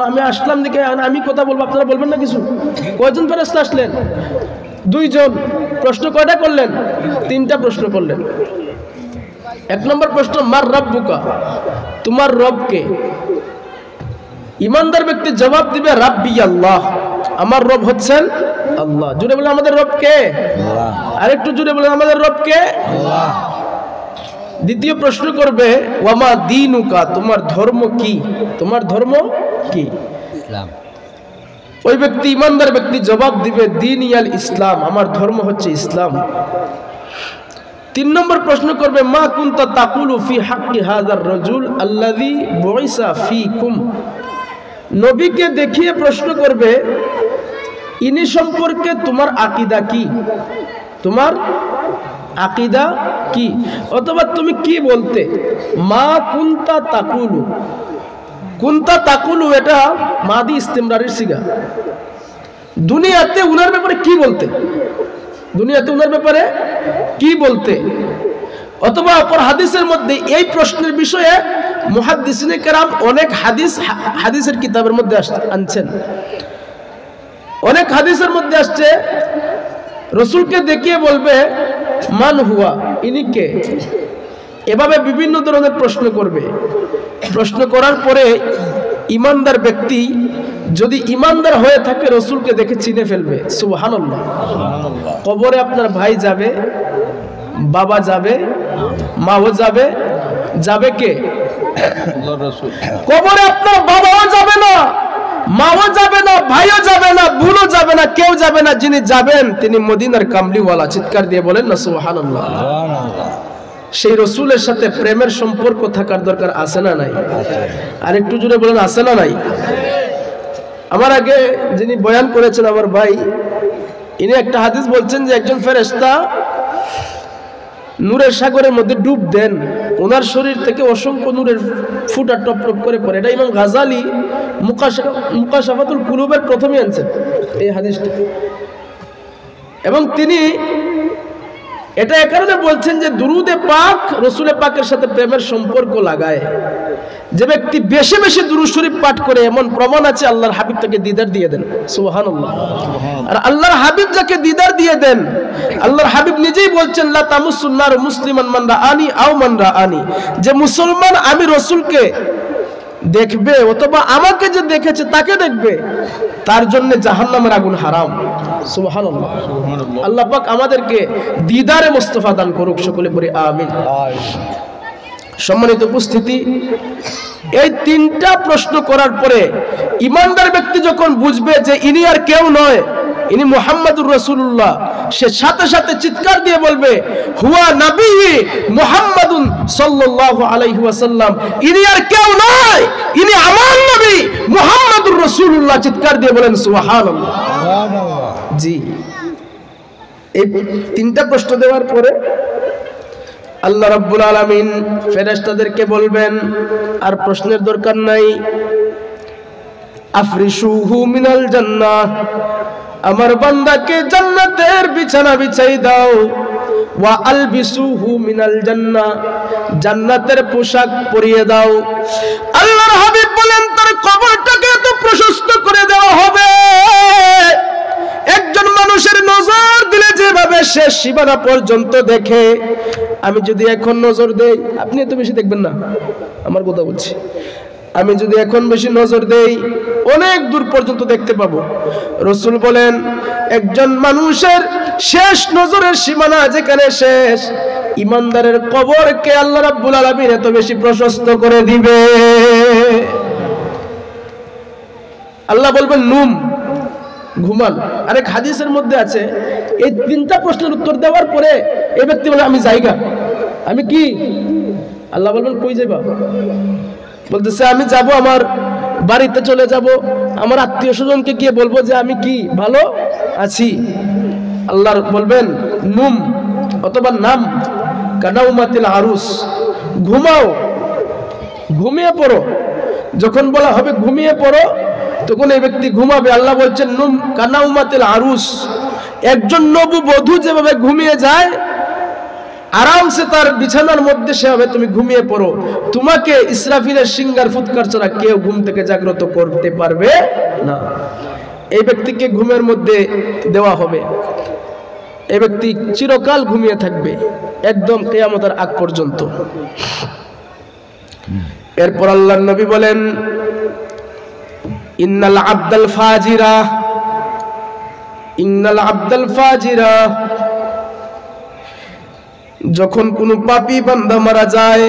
আমি আসলাম দিকে আমি কথা বলবো, আপনারা বলবেন না কিছু? কয়জন ফেরেশতা আসলেন? 2 জন। প্রশ্ন কয়টা করলেন? 3টা প্রশ্ন করলেন। 1 নম্বর প্রশ্ন, মার রাব্বুকা, তোমার রব কে? ইমানদার ব্যক্তি জবাব দিবে, রাব্বি আল্লাহ, আমার রব হচ্ছেন আল্লাহ। জুড়ে বলে আমাদের রব কে? আল্লাহ। আরেকটু জুড়ে বলে আমাদের রব কে? আল্লাহ। দ্বিতীয় প্রশ্ন করবে, ওয়ামা দীনুকা, তোমার ধর্ম কি? তোমার ধর্ম কি? ইসলাম। ওই ব্যক্তি, ইমানদার ব্যক্তি জবাব দিবে, দীন ইয়াল ইসলাম, আমার ধর্ম হচ্ছে ইসলাম। 3 নম্বর প্রশ্ন করবে, মা কুনতা তাকুলু ফি হাক্কি হাযার রাজুল আল্লাযী বুইসা ফীকুম, নবীকে দেখিয়ে প্রশ্ন করবে, ইনি সম্পর্কে তোমার আকীদা কি? তোমার আকীদা কি? অথবা তুমি কি বলতে? মা কুনতা তাকুলু, কুনতা তাকুলু এটা মাদি ইস্তিমরারের সিগা। দুনিয়াতে উনার ব্যাপারে কি বলতে? দুনিয়াতে উনার ব্যাপারে কি বলতে? অথবা অপর হাদিসের মধ্যে এই প্রশ্নের বিষয়ে মুহাদ্দিসিনে কেরাম অনেক হাদিসের কিতাবের মধ্যে আনছেন। অনেক হাদিসের মধ্যে আসছে, রসুলকে দেখিয়ে বলবে, মান হুয়া, ইনি কে? এভাবে বিভিন্ন ধরনের প্রশ্ন করবে। প্রশ্ন করার পরে ইমানদার ব্যক্তি যদি ইমানদার হয়ে থাকে রসুলকে দেখে চিনে ফেলবে। সুবহানাল্লাহ। কবরে আপনার ভাই যাবে, বাবা যাবে, মাও যাবে, যাবে কে? কবরে আপনার বাবাও যাবে না, মাও যাবে না, ভাইও যাবে না, বোনও যাবে না, কেউ যাবে না। যিনি যাবেন তিনি মদিনার কামলিওয়ালা। চিৎকার দিয়ে বলেন না সুবহানাল্লাহ। সেই রসুলের সাথে প্রেমের সম্পর্ক থাকার দরকার আছে না নাই? আর একটু জুড়ে বলেন, আছে না নাই? আমার আগে যিনি বয়ান করেছেন আমার ভাই, ইনি একটা হাদিস বলছেন যে একজন ফেরেশতা নূরের সাগরের মধ্যে ডুব দেন, ওনার শরীর থেকে অসংখ্য নূরের ফুটা টপ টপ করে পড়ে। এটা ইমাম গাজালি মুকাশাফাতুল কুলুবের প্রথমে আনছেন এই হাদিসটা। এবং তিনি এটা এ কারণে বলছেন যে দুরুদে পাক রসুলে পাকের সাথে প্রেমের সম্পর্ক লাগায়। যে ব্যক্তি বেশি বেশি দুরূদ শরীফ পাঠ করে, এমন প্রমাণ আছে আল্লাহর হাবিব তাকে দিদার দিয়ে দেন। সুবহানাল্লাহ। আর আল্লাহর হাবিব যাকে দিদার দিয়ে দেন, আল্লাহর হাবিব নিজেই বলছেন, লা তামুসুন্নার মুসলিমান মান রাআনি আও মান রাআনি, যে মুসলমান আমি রসুলকে দেখবে অথবা আমাকে যে দেখেছে তাকে দেখবে, তার জন্য জাহান্নামের আগুন হারাম। সুবহানাল্লাহ। আল্লাহ পাক আমাদেরকে দিদারে মুস্তাফা দান করুক, সকলে বলি আমিন। সম্মানিত উপস্থিতি, এই 3টা প্রশ্ন করার পরে ইমানদার ব্যক্তি যখন বুঝবে যে ইনি আর কেউ নয়, ইনি মুহাম্মাদুর রাসূলুল্লাহ, সে সাথে সাথে চিৎকার দিয়ে বলবে হুয়া নবী মুহাম্মাদুন সাল্লাল্লাহু আলাইহি ওয়াসাল্লাম, ইনি আর কেউ নয়, ইনি আমার নবী মুহাম্মাদুর রাসূলুল্লাহ। চিৎকার দিয়ে বলেন সুবহানাল্লাহ। জি, এই তিনটা প্রশ্ন দেওয়ার পরে আল্লাহ রাব্বুল আলামিন ফেরেশতাদেরকে বলবেন আর প্রশ্নের দরকার নাই, আফরিশুহু মিনাল জান্নাহ, আমার বান্দাকে জান্নাতের বিছানা বিছাই দাও, ওয়া আলবিসুহু মিনাল জান্নাহ, জান্নাতের পোশাক পরিয়ে দাও। আল্লাহর হাবিব বলেন তার কবরটাকে এত প্রশস্ত করে দেওয়া হবে, একজন মানুষের নজর দিলে যেভাবে শেষ সীমানা পর্যন্ত দেখে, আমি যদি এখন নজর দেই, আপনি এত বেশি দেখবেন না, আমার কথা বলছি, আমি যদি এখন বেশি নজর দেই অনেক দূর পর্যন্ত দেখতে পাবো। রাসূল বলেন একজন মানুষের শেষ নজরের সীমানা যেখানে শেষ, ইমানদারের কবরকে আল্লাহ রাব্বুল আলামিন এত বেশি প্রশস্ত করে দিবে। আল্লাহ বলবেন নুম, ঘুমান। আরেক হাদিসের মধ্যে আছে এই তিনটা প্রশ্নের উত্তর দেওয়ার পরে এই ব্যক্তি বলে আমি যাইগা, আমি কি? আল্লাহ বলবেন কই যাইবা? বলতেছে আমি যাব, আমার বাড়িতে চলে যাব, আমার আত্মীয় স্বজনকে গিয়ে বলবো যে আমি কি ভালো আছি। আল্লাহ বলবেন নুম অথবা নাম, কানাউমাতিল আরুস, ঘুমাও, ঘুমিয়ে পড়ো। যখন বলা হবে ঘুমিয়ে পড়ো তখন এই ব্যক্তি ঘুমাবে। আল্লাহ বলছেন নুম কানাউমাতিল আরুস, একজন নববধূ যেভাবে ঘুমিয়ে যায় আরামসে তার বিছানার মধ্যে সেভাবে তুমি ঘুমিয়ে পড়ো, তোমাকে ইসরাফিলের সিঙ্গার ফুৎকার ছাড়া কেউ ঘুম থেকে জাগ্রত করতে পারবে না। এই ব্যক্তিকে ঘুমের মধ্যে দেওয়া হবে, এই ব্যক্তি চিরকাল ঘুমিয়ে থাকবে একদম কিয়ামতের আগ পর্যন্ত। এরপর আল্লাহর নবী বলেন ইন্নাল আবদাল ফাজিরা, ইন্নাল আবদাল ফাজিরা, যখন কোন পাপী বান্দা মারা যায়,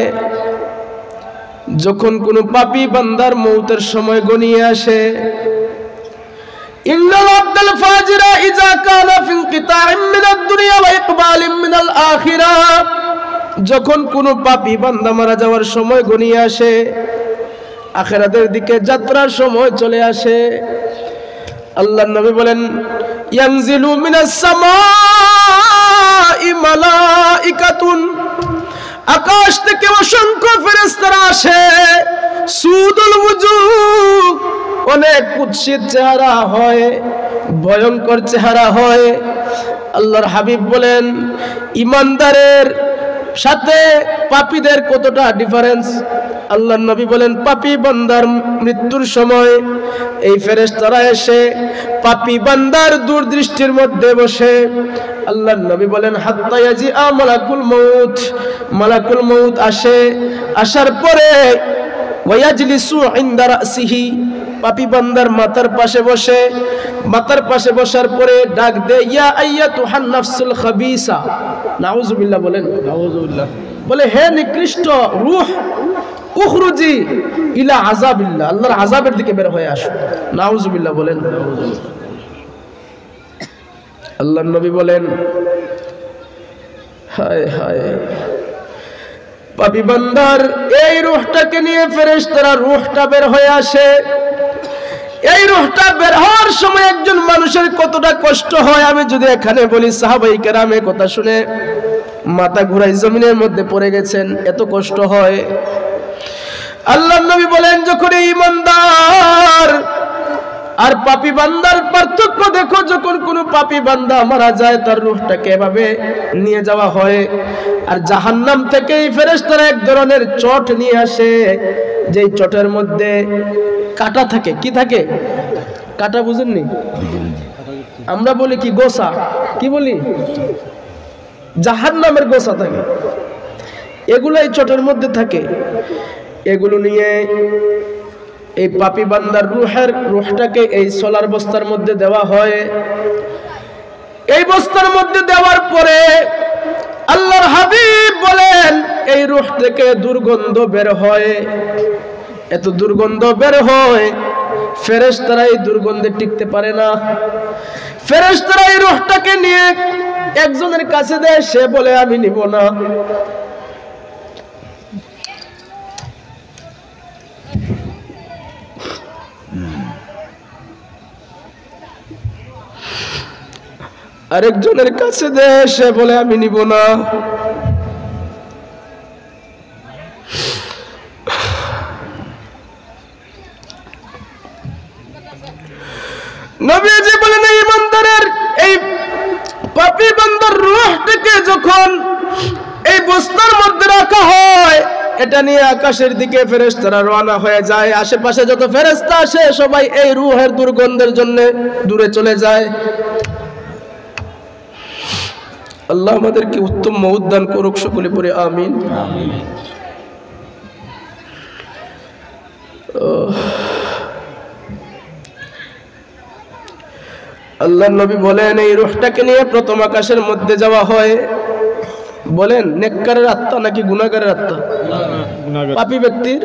যখন কোন পাপী বান্দার মৌতের সময় গনিয়ে আসে, ইন্নাল আবদাল ফাজিরা ইজা কানা ফি ইনকিতাইম মিনাদ দুনিয়া ওয়া ইকবালিম মিনাল আখিরাহ, যখন কোন পাপী বান্দা মারা যাওয়ার সময় গনিয়ে আসে, আখিরাতের দিকে যাত্রার সময় চলে আসে, আল্লাহর নবী বলেন ইয়ানজিলু মিনাস সামাই মালাইকাতুন, আকাশ থেকে অসংখ্য ফেরেশতারা আসে, সুদুল ওয়াজুহ, অনেক কুৎসিত চেহারা হয়, ভয়ঙ্কর চেহারা হয়। আল্লাহর হাবিব বলেন ইমানদারের সাথে পাপীদের কতটা ডিফারেন্স। আল্লাহর নবী বলেন পাপী বান্দার মৃত্যুর সময় এই ফেরেশতারা এসে পাপী বান্দার দূরদৃষ্টির মধ্যে বসে। আল্লাহর নবী বলেন হাত্তা ইয়াজি মালাকুল মউত, মালাকুল মউত আসে, আসার পরে ওয়ায়াজলিসু ইনদা রাসিহি, পাপী বান্দার মাথার পাশে বসে, মাথার পাশে বসার পরে ডাক দে ইয়া আইয়াতুহান নাফসুল খাবিসা, নাউযুবিল্লাহ বলেন, নাউযুবিল্লাহ, বলে হে নিকৃষ্ট রূহ, উখরুজি ইলা আযাবিল্লাহ, আল্লাহর আযাবের দিকে বের হয়ে আসো, নাউযুবিল্লাহ বলেন। আল্লাহর নবী বলেন হায় হায়, পাপী বান্দার এই রূহটাকে নিয়ে ফেরেশতারা রূহটা বের হয়ে আসে। এই রূহটা বের হওয়ার সময় একজন মানুষের কতটা কষ্ট হয় আমি যদি এখানে বলি, সাহাবায়ে কেরামের কথা শুনে মাথা ঘুরাই জমিনের মধ্যে পড়ে গেছেন, এত কষ্ট হয়। আল্লাহর নবী বলেন যখন ঈমানদার আর পাপী বান্দার পার্থক্য দেখো, যখন কোনো পাপী বান্দা মারা যায় তার রূহটাকে এভাবে নিয়ে যাওয়া হয়, আর জাহান্নাম থেকে এই ফেরেশতারা এক ধরনের চট নিয়ে আসে, যেই চটের মধ্যে কাটা থাকে। কি থাকে? কাটা, বুঝেননি? আমরা বলি কি গোসা, কি বলি? জাহান্নামের গোসা থাকে, এগুলো এই চটের মধ্যে থাকে। এগুলো নিয়ে এই পাপী বান্দার রূহটাকে এই সোলার বস্তার মধ্যে দেওয়া হয়। এই বস্তার মধ্যে দেওয়ার পরে আল্লাহর হাবিব বলেন এই রূহ থেকে দুর্গন্ধ বের হয়, এত দুর্গন্ধ বের হয় ফেরেশতারা এই দুর্গন্ধে টিকতে পারে না। ফেরেশতারা এই রূহটাকে নিয়ে একজনের কাছে দেয়, সে বলে আমি নিব না। আরেকজনের কাছে দেয়, সে বলে আমি নিব না। নবীজি বলেন এই ইমানদারের, এই পাপী বান্দার রূহটাকে যখন এই বস্তার মধ্যে রাখা হয়, এটা নিয়ে আকাশের দিকে ফেরেশতারা রওনা হয়ে যায়। আশেপাশে যত ফেরেশতা আসে সবাই এই রূহের দুর্গন্ধের জন্য দূরে চলে যায়। আল্লাহ আমাদেরকে উত্তম মউত দান করুক, সকলে পড়ে আমিন। আল্লাহর নবী বলেন এই রূহটাকে নিয়ে প্রথম আকাশের মধ্যে যাওয়া হয়। বলেন নেককারের আত্মা নাকি গুনাহগারের আত্মা? পাপী ব্যক্তির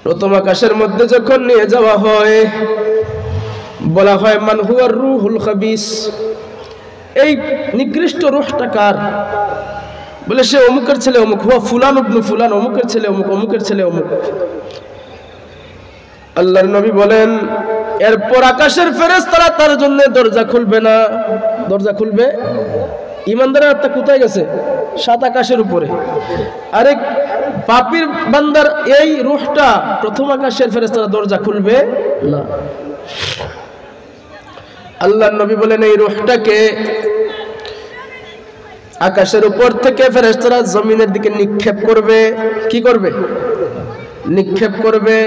প্রথম আকাশের মধ্যে যখন নিয়ে যাওয়া হয়, বলা হয় মান হুয়ার রূহুল খাবিস, এই নিকৃষ্ট রূহটা কার? বলে সে অমুকের ছেলে অমুক, হুয়া ফুলান ইবনু ফুলান, অমুকের ছেলে অমুক, অমুকের ছেলে অমুক। আল্লাহর নবী বলেন এরপর আকাশের ফেরেশতারা তার জন্য দরজা খুলবে না। দরজা খুলবে? ইমানদারের আত্মা কোথায় গেছে? সাত আকাশের উপরে। আরেক পাপীর বান্দার এই রূহটা প্রথম আকাশের ফেরেশতারা দরজা খুলবে না। আল্লাহর নবী বলেন এই রূহটাকে আকাশের উপর থেকে ফেরেশতারা জমিনের দিকে নিক্ষেপ করবে। কি করবে? নিক্ষেপ করবে।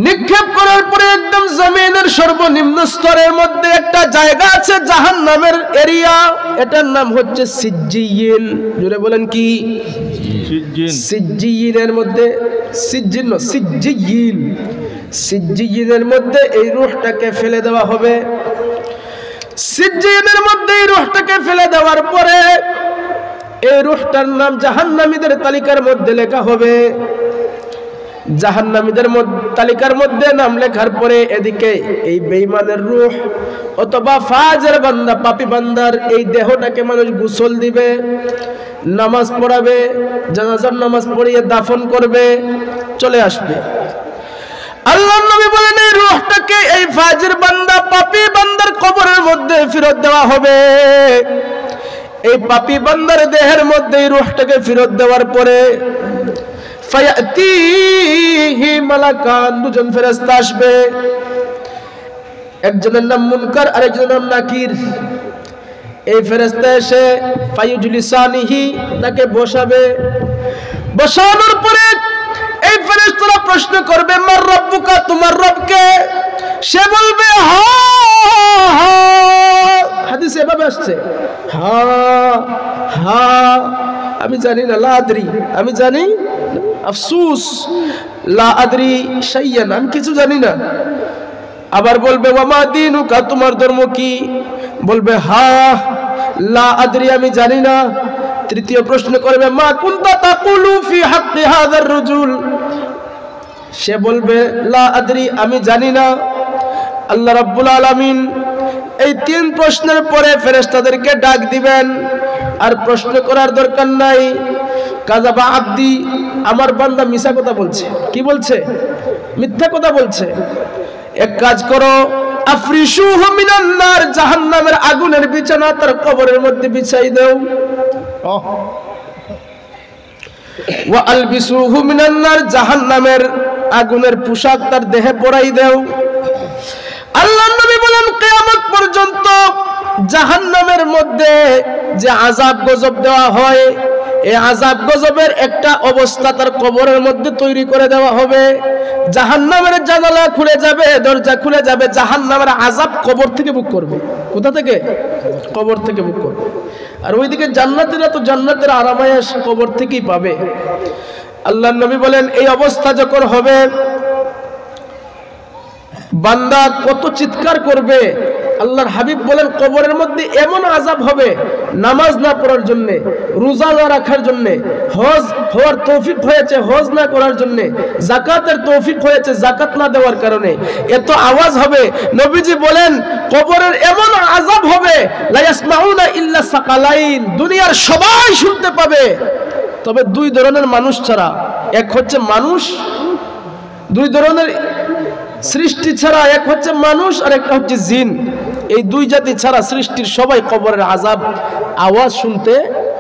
নিক্ষেপ করার পরে একদম জমিনের সর্বনিম্ন স্তরের মধ্যে একটা জায়গা আছে জাহান্নামের এরিয়া, এটার নাম হচ্ছে সিজ্জিয়িন। জোরে বলেন কি? সিজ্জিয়িনের মধ্যে, সিজ্জিন না, সিজ্জিয়িন। সিজ্জিয়িনের মধ্যে এই রূহটাকে ফেলে দেওয়া হবে। সিজ্জিয়িনের মধ্যে এই রূহটাকে ফেলে দেওয়ার পরে এই রূহটার নাম জাহান্নামীদের তালিকার মধ্যে লেখা হবে। জাহান্নামীদের তালিকার মধ্যে নাম লেখার পরে এদিকে এই বেঈমানের রূহ অথবা ফাজের বান্দা, পাপী বান্দার এই দেহটাকে মানুষ গোসল দিবে, নামাজ পড়াবে, জানাজার নামাজ পড়িয়ে দাফন করবে, চলে আসবে। আল্লাহর নবী বলেন এই রূহটাকে এই ফাজের বান্দা, পাপী বান্দার কবরের মধ্যে ফেরত দেওয়া হবে। এই পাপী বান্দার দেহের মধ্যে এই রূহটাকে ফেরত দেওয়ার পরে ফায়াতিহি মালাকান, দুজন ফেরেশতা আসবে। একজনের নাম মুনকার, আরেকজনের নাম নাকির। এই ফেরেশতা এসে ফায়ুজলিসানিহি, তাকে বসাবে। বসানোর পরে এই ফেরেশতারা প্রশ্ন করবে মার রব্বুকা, তোমার রব কে? সে বলবে হা হা, হাদিসে এভাবে আসছে, হা হা আমি জানি না, লা আদরি, আমি জানি, আফসুস, লা আদরি শাইয়ান, আমি কিছু জানি না। আবার বলবে ওয়ামা দীনুকা, তোমার ধর্ম কি? বলবে হা লা আদরি, আমি জানি না। তৃতীয় প্রশ্ন করবে মা কুনতা তাকুলু ফি হাক্কি হাযার রাজুল, সে বলবে লা আদরি, আমি জানি না। আল্লাহ রাব্বুল আলামিন এই তিন প্রশ্নের পরে ফেরেশতাদেরকে ডাক দিবেন, আর প্রশ্ন করার দরকার নাই। কাযাবা আব্দি, আমার বান্দা মিথ্যা কথা বলছে। কি বলছে? মিথ্যা কথা বলছে। এক কাজ করো, আফরিশুহু মিনান নার, জাহান্নামের আগুনের বিছানা তার কবরের মধ্যে বিছাই দাও। ওয়া আলবিসুহু মিনান নার, জাহান্নামের আগুনের পোশাক তার দেহে পরাই দাও। আল্লাহর নবী বলেন কিয়ামত পর্যন্ত জাহান্নামের মধ্যে যে আযাব গজব দেওয়া হয়, এই আযাব গজবের একটা অবস্থা তার কবরের মধ্যে তৈরি করে দেওয়া হবে। জাহান্নামের জানালা খুলে যাবে, দরজা খুলে যাবে, জাহান্নামের আযাব কবর থেকে বুক করবে। কোথা থেকে? কবর থেকে বুক করবে। আর ওইদিকে জান্নাতীরা তো জান্নাতের আরামায়েশ কবর থেকেই পাবে। আল্লাহর নবী বলেন এই অবস্থা যখন হবে, বান্দা কত চিৎকার করবে, আল্লাহর হাবিব বলেন কবরের মধ্যে এমন আযাব হবে, নামাজ না পড়ার জন্য, রোজা না রাখার জন্য, হজ হওয়ার তৌফিক হয়েছে হজ না করার জন্য, যাকাতের তৌফিক হয়েছে যাকাত না দেওয়ার কারণে এত আওয়াজ হবে। নবীজি বলেন কবরের এমন আযাব হবে লা ইয়াসমাউনা ইল্লা সাকালাইন, দুনিয়ার সবাই শুনতে পাবে তবে দুই ধরনের মানুষ ছাড়া। এক হচ্ছে মানুষ, দুই ধরনের সৃষ্টি ছাড়া, এক হচ্ছে মানুষ আর একটা হচ্ছে জিন। এই দুই জাতি ছাড়া সৃষ্টির সবাই কবরের আযাব আওয়াজ শুনতে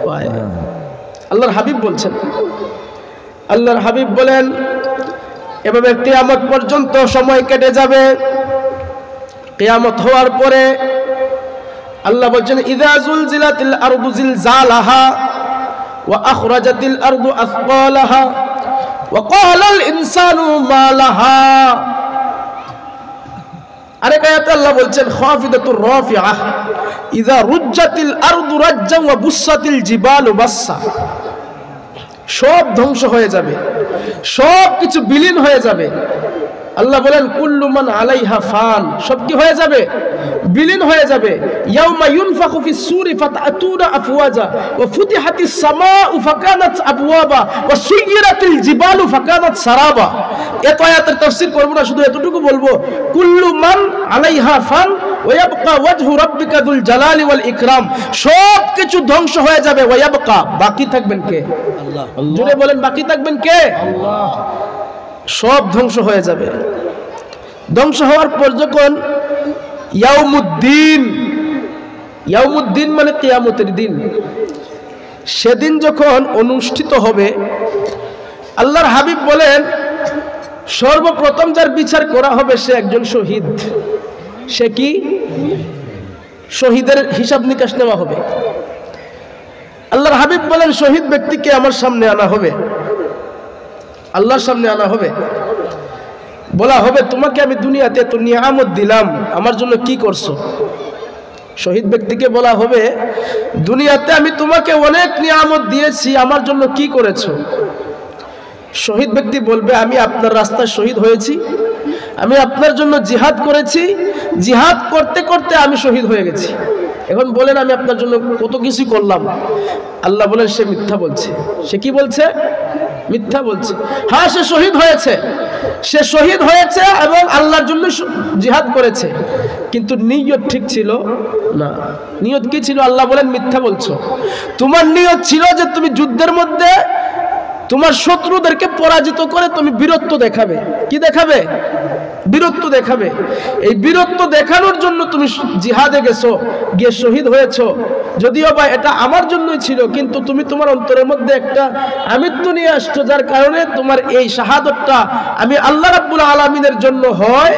পায়। আল্লাহর হাবিব বলছেন, আল্লাহর হাবিব বলেন এভাবে কিয়ামত পর্যন্ত সময় কেটে যাবে। কিয়ামত হওয়ার পরে আল্লাহ বলছেন ইযা যুলজিলাতিল আরদু জিলজালাহা ওয়া আখরাজাতিল আরদু আথকালাহা ওয়া ক্বালাল ইনসানু মা লাহা। আরেক আয়াতে আল্লাহ বলছেন খাফিদাতুর রাফিআহ ইযা রুজ্জাতিল আরদু রাজ্জা ওয়া বুসাতিল জিবালু বাসসা। সব ধ্বংস হয়ে যাবে, সব কিছু বিলীন হয়ে যাবে। আল্লাহ বলেন কুল্লু মান আলাইহা ফান, সব কি হয়ে যাবে? বিলীন হয়ে যাবে। ইয়াউমা ইউনফাখু ফিস সূরি ফাতাতুনা আফওয়াজা ওয়া ফুতিহাতিস সামাউ ফাকানাত আবওয়াবা ওয়া সুয়িরাতিল জিবালু ফাকানাত সারাবা। এত আয়াতের তাফসীর করব না, শুধু এতটুকু বলবো কুল্লু মান আলাইহা ফান ওয়া ইয়াবকা ওয়াজহু রাব্বিকা যুল জালালি ওয়াল ইকরাম। সব কিছু ধ্বংস হয়ে যাবে, ওয়া ইয়াবকা, বাকি থাকবেন কে? আল্লাহ। জোরে বলেন বাকি থাকবেন কে? আল্লাহ। সব ধ্বংস হয়ে যাবে। ধ্বংস হওয়ার পর যখন ইয়াউমুদ্দিন, ইয়াউমুদ্দিন মানে কিয়ামতের দিন, সেদিন যখন অনুষ্ঠিত হবে, আল্লাহর হাবিব বলেন সর্বপ্রথম যার বিচার করা হবে সে একজন শহীদ। সে কি? শহীদের হিসাব নিকাশ নেওয়া হবে। আল্লাহর হাবিব বলেন শহীদ ব্যক্তিকে আমার সামনে আনা হবে, আল্লাহর সামনে আনা হবে, বলা হবে তোমাকে আমি দুনিয়াতে এত নিয়ামত দিলাম, আমার জন্য কি করছো? শহীদ ব্যক্তিকে বলা হবে দুনিয়াতে আমি তোমাকে অনেক নিয়ামত দিয়েছি, আমার জন্য কি করেছো? শহীদ ব্যক্তি বলবে আমি আপনার রাস্তায় শহীদ হয়েছি, আমি আপনার জন্য জিহাদ করেছি, জিহাদ করতে করতে আমি শহীদ হয়ে গেছি। এখন বলেন আমি আপনার জন্য কত কিছু করলাম। আল্লাহ বলেন সে মিথ্যা বলছে। সে কি বলছে? মিথ্যা বলছে। হ্যাঁ সে শহীদ হয়েছে, সে শহীদ হয়েছে এবং আল্লাহর জন্য জিহাদ করেছে, কিন্তু নিয়ত ঠিক ছিল না। নিয়ত কি ছিল? আল্লাহ বলেন মিথ্যা বলছো। তোমার নিয়ত ছিল যে তুমি যুদ্ধের মধ্যে তোমার শত্রুদেরকে পরাজিত করে তুমি বীরত্ব দেখাবে। কি দেখাবে? বীরত্ব দেখাবে। এই বীরত্ব দেখানোর জন্য তুমি জিহাদে গেছো, গিয়ে শহীদ হয়েছো। যদিও বা এটা আমার জন্যই ছিল, কিন্তু তুমি তোমার অন্তরের মধ্যে একটা আমিত্ব নিয়ে আসছো, যার কারণে তোমার এই শাহাদতটা আমি আল্লাহ রাব্বুল আলামিনের জন্য হয়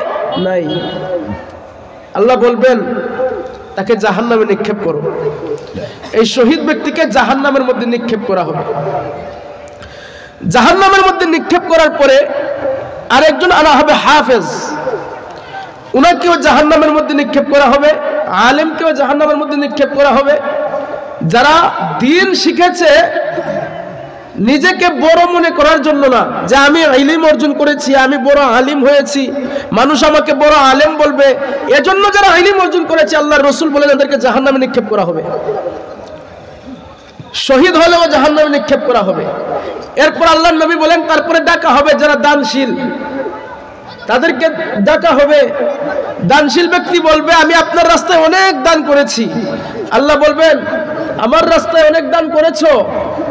নাই। আল্লাহ বলবেন তাকে জাহান্নামে নিক্ষেপ করো। এই শহীদ ব্যক্তিকে জাহান্নামের মধ্যে নিক্ষেপ করা হবে। জাহান্নামের মধ্যে নিক্ষেপ করার পরে আরেকজন আনা হবে হাফেজ, উনাকেও জাহান্নামের মধ্যে নিক্ষেপ করা হবে। আলেমকেও জাহান্নামের মধ্যে নিক্ষেপ করা হবে। যারা দ্বীন শিখেছে নিজেকে বড় মনে করার জন্য না, যে আমি ইলম অর্জন করেছি, আমি বড় আলিম হয়েছি, মানুষ আমাকে বড় আলেম বলবে, এজন্য যারা ইলম অর্জন করেছে আল্লাহর রাসূল বলেন এদেরকে জাহান্নামে নিক্ষেপ করা হবে। শহীদ হলেও জাহান্নামে নিক্ষেপ করা হবে। এরপর আল্লাহর নবী বলেন তারপরে ডাকা হবে যারা দানশীল, তাদেরকে ডাকা হবে। দানশীল ব্যক্তি বলবে আমি আপনার রাস্তায় অনেক দান করেছি। আল্লাহ বলবেন আমার রাস্তায় অনেক দান করেছো,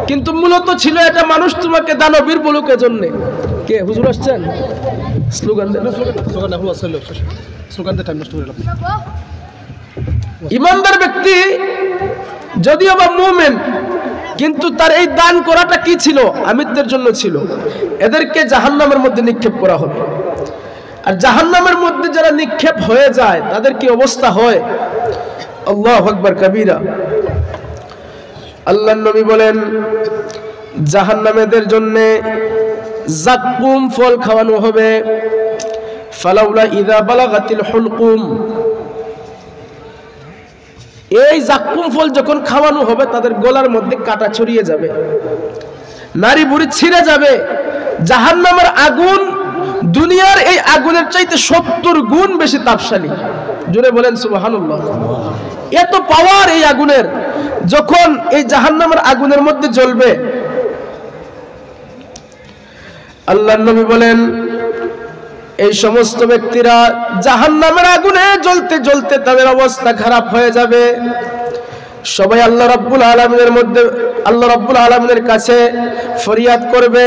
কিন্তু মূলত ছিল এটা মানুষ তোমাকে দানবীর বলুক এজন্য। কে হুজুর আসছেন? স্লোগান দেন। ইমানদার ব্যক্তি যদিও বা মুমিন, কিন্তু তার এই দান করাটা কি ছিল? আমিত্বের জন্য ছিল। এদেরকে জাহান্নামের মধ্যে নিক্ষেপ করা হবে। আর জাহান্নামের মধ্যে যারা নিক্ষেপ হয়ে যায় তাদের কি অবস্থা হয়? আল্লাহু আকবার কাবীরা। আল্লাহর নবী বলেন জাহান্নামীদের জন্য যাক্কুম ফল খাওয়ানো হবে। ফালাউলা ইযা বালাগাতিল হুলকুম, এই যাক্কুম ফল যখন খাওয়ানো হবে তাদের গলার মধ্যে কাঁটা ছড়িয়ে যাবে, নাড়ি বুড়ি ছিঁড়ে যাবে। জাহান্নামের আগুন দুনিয়ার এই আগুনের চাইতে 70 গুণ বেশি তাপশালী। জোরে বলেন সুবহানাল্লাহ। এত পাওয়ার এই আগুনের, যখন এই জাহান্নামের আগুনের মধ্যে জ্বলবে, আল্লাহর নবী বলেন এই সমস্ত ব্যক্তিরা জাহান্নামের আগুনে জ্বলতে জ্বলতে তাদের অবস্থা খারাপ হয়ে যাবে। সবাই আল্লাহ রাব্বুল আলামিনের কাছে ফরিয়াদ করবে,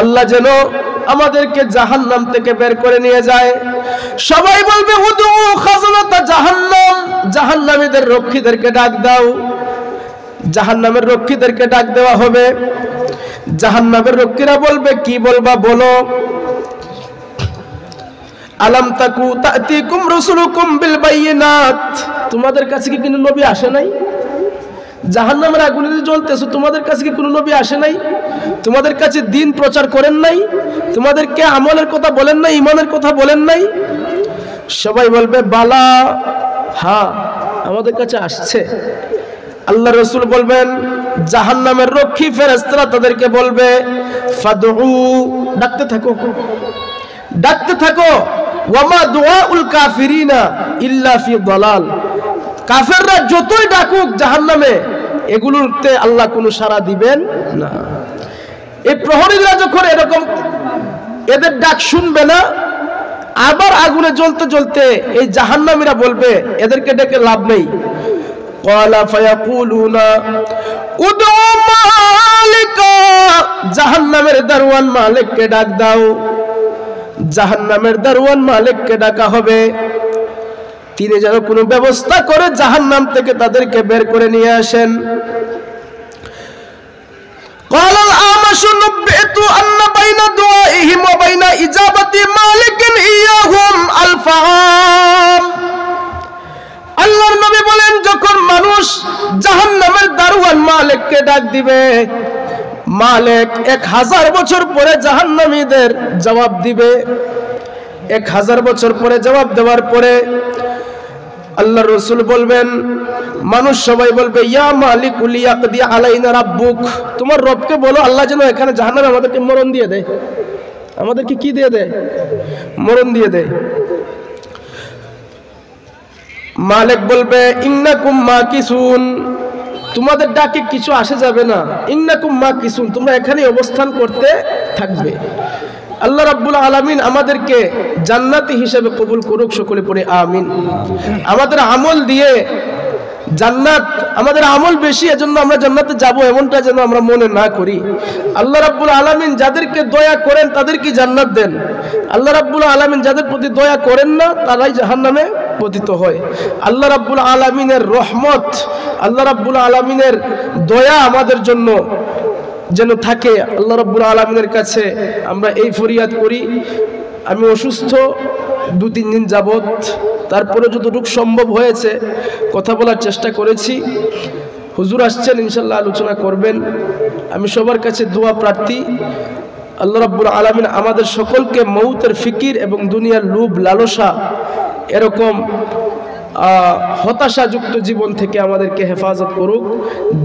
আল্লাহ যেন আমাদেরকে জাহান্নাম থেকে বের করে নিয়ে যায়। সবাই বলবে উদু খাজনাতা জাহান্নাম, জাহান্নামীদের রক্ষীদেরকে ডাক দাও। জাহান্নামের রক্ষীদেরকে ডাক দেওয়া হবে। জাহান্নামের রক্ষীরা বলবে, কি বলবা বলো। আলাম তাকু তাতিকুম রাসূলুকুম বিল বাইয়িনাত, তোমাদের কাছে কি কোনো নবী আসে নাই? জাহান্নামের আগুনে জ্বলতেছো, তোমাদের কাছে কি কোনো নবী আসে নাই? তোমাদের কাছে দ্বীন প্রচার করেন নাই? তোমাদেরকে আমলের কথা বলেন নাই, ঈমানের কথা বলেন নাই? সবাই বলবে বালা, হ্যাঁ আমাদের কাছে আসছে। আল্লাহ রাসূল বলবেন, জাহান্নামের রক্ষী ফেরেশতারা তাদেরকে বলবে ফাদউ, ডাকতে থাকো, ডাকতে থাকো। ওয়ামা দুআউল কাফিরিনা ইল্লা ফি দালাল, কাফেররা যতই ডাকুক জাহান্নামে, এগুলোতে আল্লাহ কোনো সাড়া দিবেন না। এই প্রহরীরা যখন এরকম এদের ডাক শুনবে না, আবার আগুনে জ্বলতে জ্বলতে এই জাহান্নামীরা বলবে, এদেরকে ডেকে লাভ নেই। ক্বালা ফায়াকুলুনা উদউ মালিকা, জাহান্নামের দারওয়ান মালিককে ডাক দাও। জাহান্নামের দারওয়ান মালিককে ডাকা হবে, তিনি যেন কোনো ব্যবস্থা করে জাহান্নাম থেকে তাদেরকে বের করে নিয়ে আসেন। ক্বালা আল-আমাশু নব্বিতু আন্না বাইনা দুআইহিম ওয়া বাইনা ইজাবাতি মালিকিন ইয়াহুম আল-ফাম। আল্লাহর নবী বলেন, যখন মানুষ জাহান্নামের দারওয়ান মালিককে ডাক দিবে, মালিক 1000 বছর পরে জাহান্নামীদের জবাব দিবে। 1000 বছর পরে জবাব দেওয়ার পরে আল্লাহর রাসূল বলবেন, মানুষ সবাই বলবে ইয়া মালিক লিয়াকদি আলাইনা রাব্বুক, তোমার রবকে বলো আল্লাহ যেন এখানে জাহান্নামে আমাদেরকে মরণ দিয়ে দেয়। আমাদেরকে কি দিয়ে দেয়? মরণ দিয়ে দেয়। মালিক বলবে ইন্নাকুম মাকিসুন, তোমাদের ডাকে কিছু আসে যাবে না। ইন্নাকুম মাকিসুন, তোমরা এখানে অবস্থান করতে থাকবে। আল্লাহ রাব্বুল আলামিন আমাদেরকে জান্নাতি হিসেবে কবুল করুক, সকলে পড়ে আমিন। আমাদের আমল দিয়ে জান্নাত, আমাদের আমল বেশি এজন্য আমরা জান্নাতে যাব, এমনটা যেন আমরা মনে না করি। আল্লাহ রাব্বুল আলামিন যাদেরকে দয়া করেন তাদেরকে জান্নাত দেন। আল্লাহ রাব্বুল আলামিন যাদের প্রতি দয়া করেন না তারাই জাহান্নামে পতিত হয়। আল্লাহ রাব্বুল আলামিনের রহমত, আল্লাহ রাব্বুল আলামিনের দয়া আমাদের জন্য যেন থাকে। আল্লাহ রাব্বুল আলামিনের কাছে আমরা এই ফরিয়াদ করি। আমি অসুস্থ 2-3 দিন যাবত, তারপরে যতটুকু সম্ভব হয়েছে কথা বলার চেষ্টা করেছি। হুজুর আসছেন, ইনশাল্লাহ আলোচনা করবেন। আমি সবার কাছে দোয়া প্রার্থী, আল্লাহ রাব্বুল আলামিন আমাদের সকলকে মৌতের ফিকির এবং দুনিয়ার লোভ লালসা এরকম হতাশাযুক্ত জীবন থেকে আমাদেরকে হেফাজত করুক,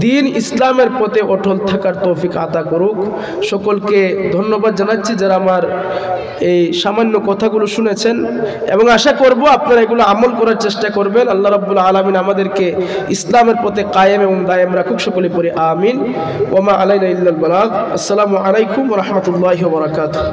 দ্বীন ইসলামের পথে অটল থাকার তৌফিক আতা করুক। সকলকে ধন্যবাদ জানাচ্ছি যারা আমার এই সামান্য কথাগুলো শুনেছেন, এবং আশা করব আপনারা এগুলো আমল করার চেষ্টা করবেন। আল্লাহ রাব্বুল আলামিন আমাদেরকে ইসলামের পথে কায়েম এবং দায়েম রাখুক, সকলে পড়ে আমিন। ওয়া মা আলাইনা ইল্লাল বালাগ। আসসালামু আলাইকুম ওয়া রাহমাতুল্লাহি ওয়া বারাকাতুহু।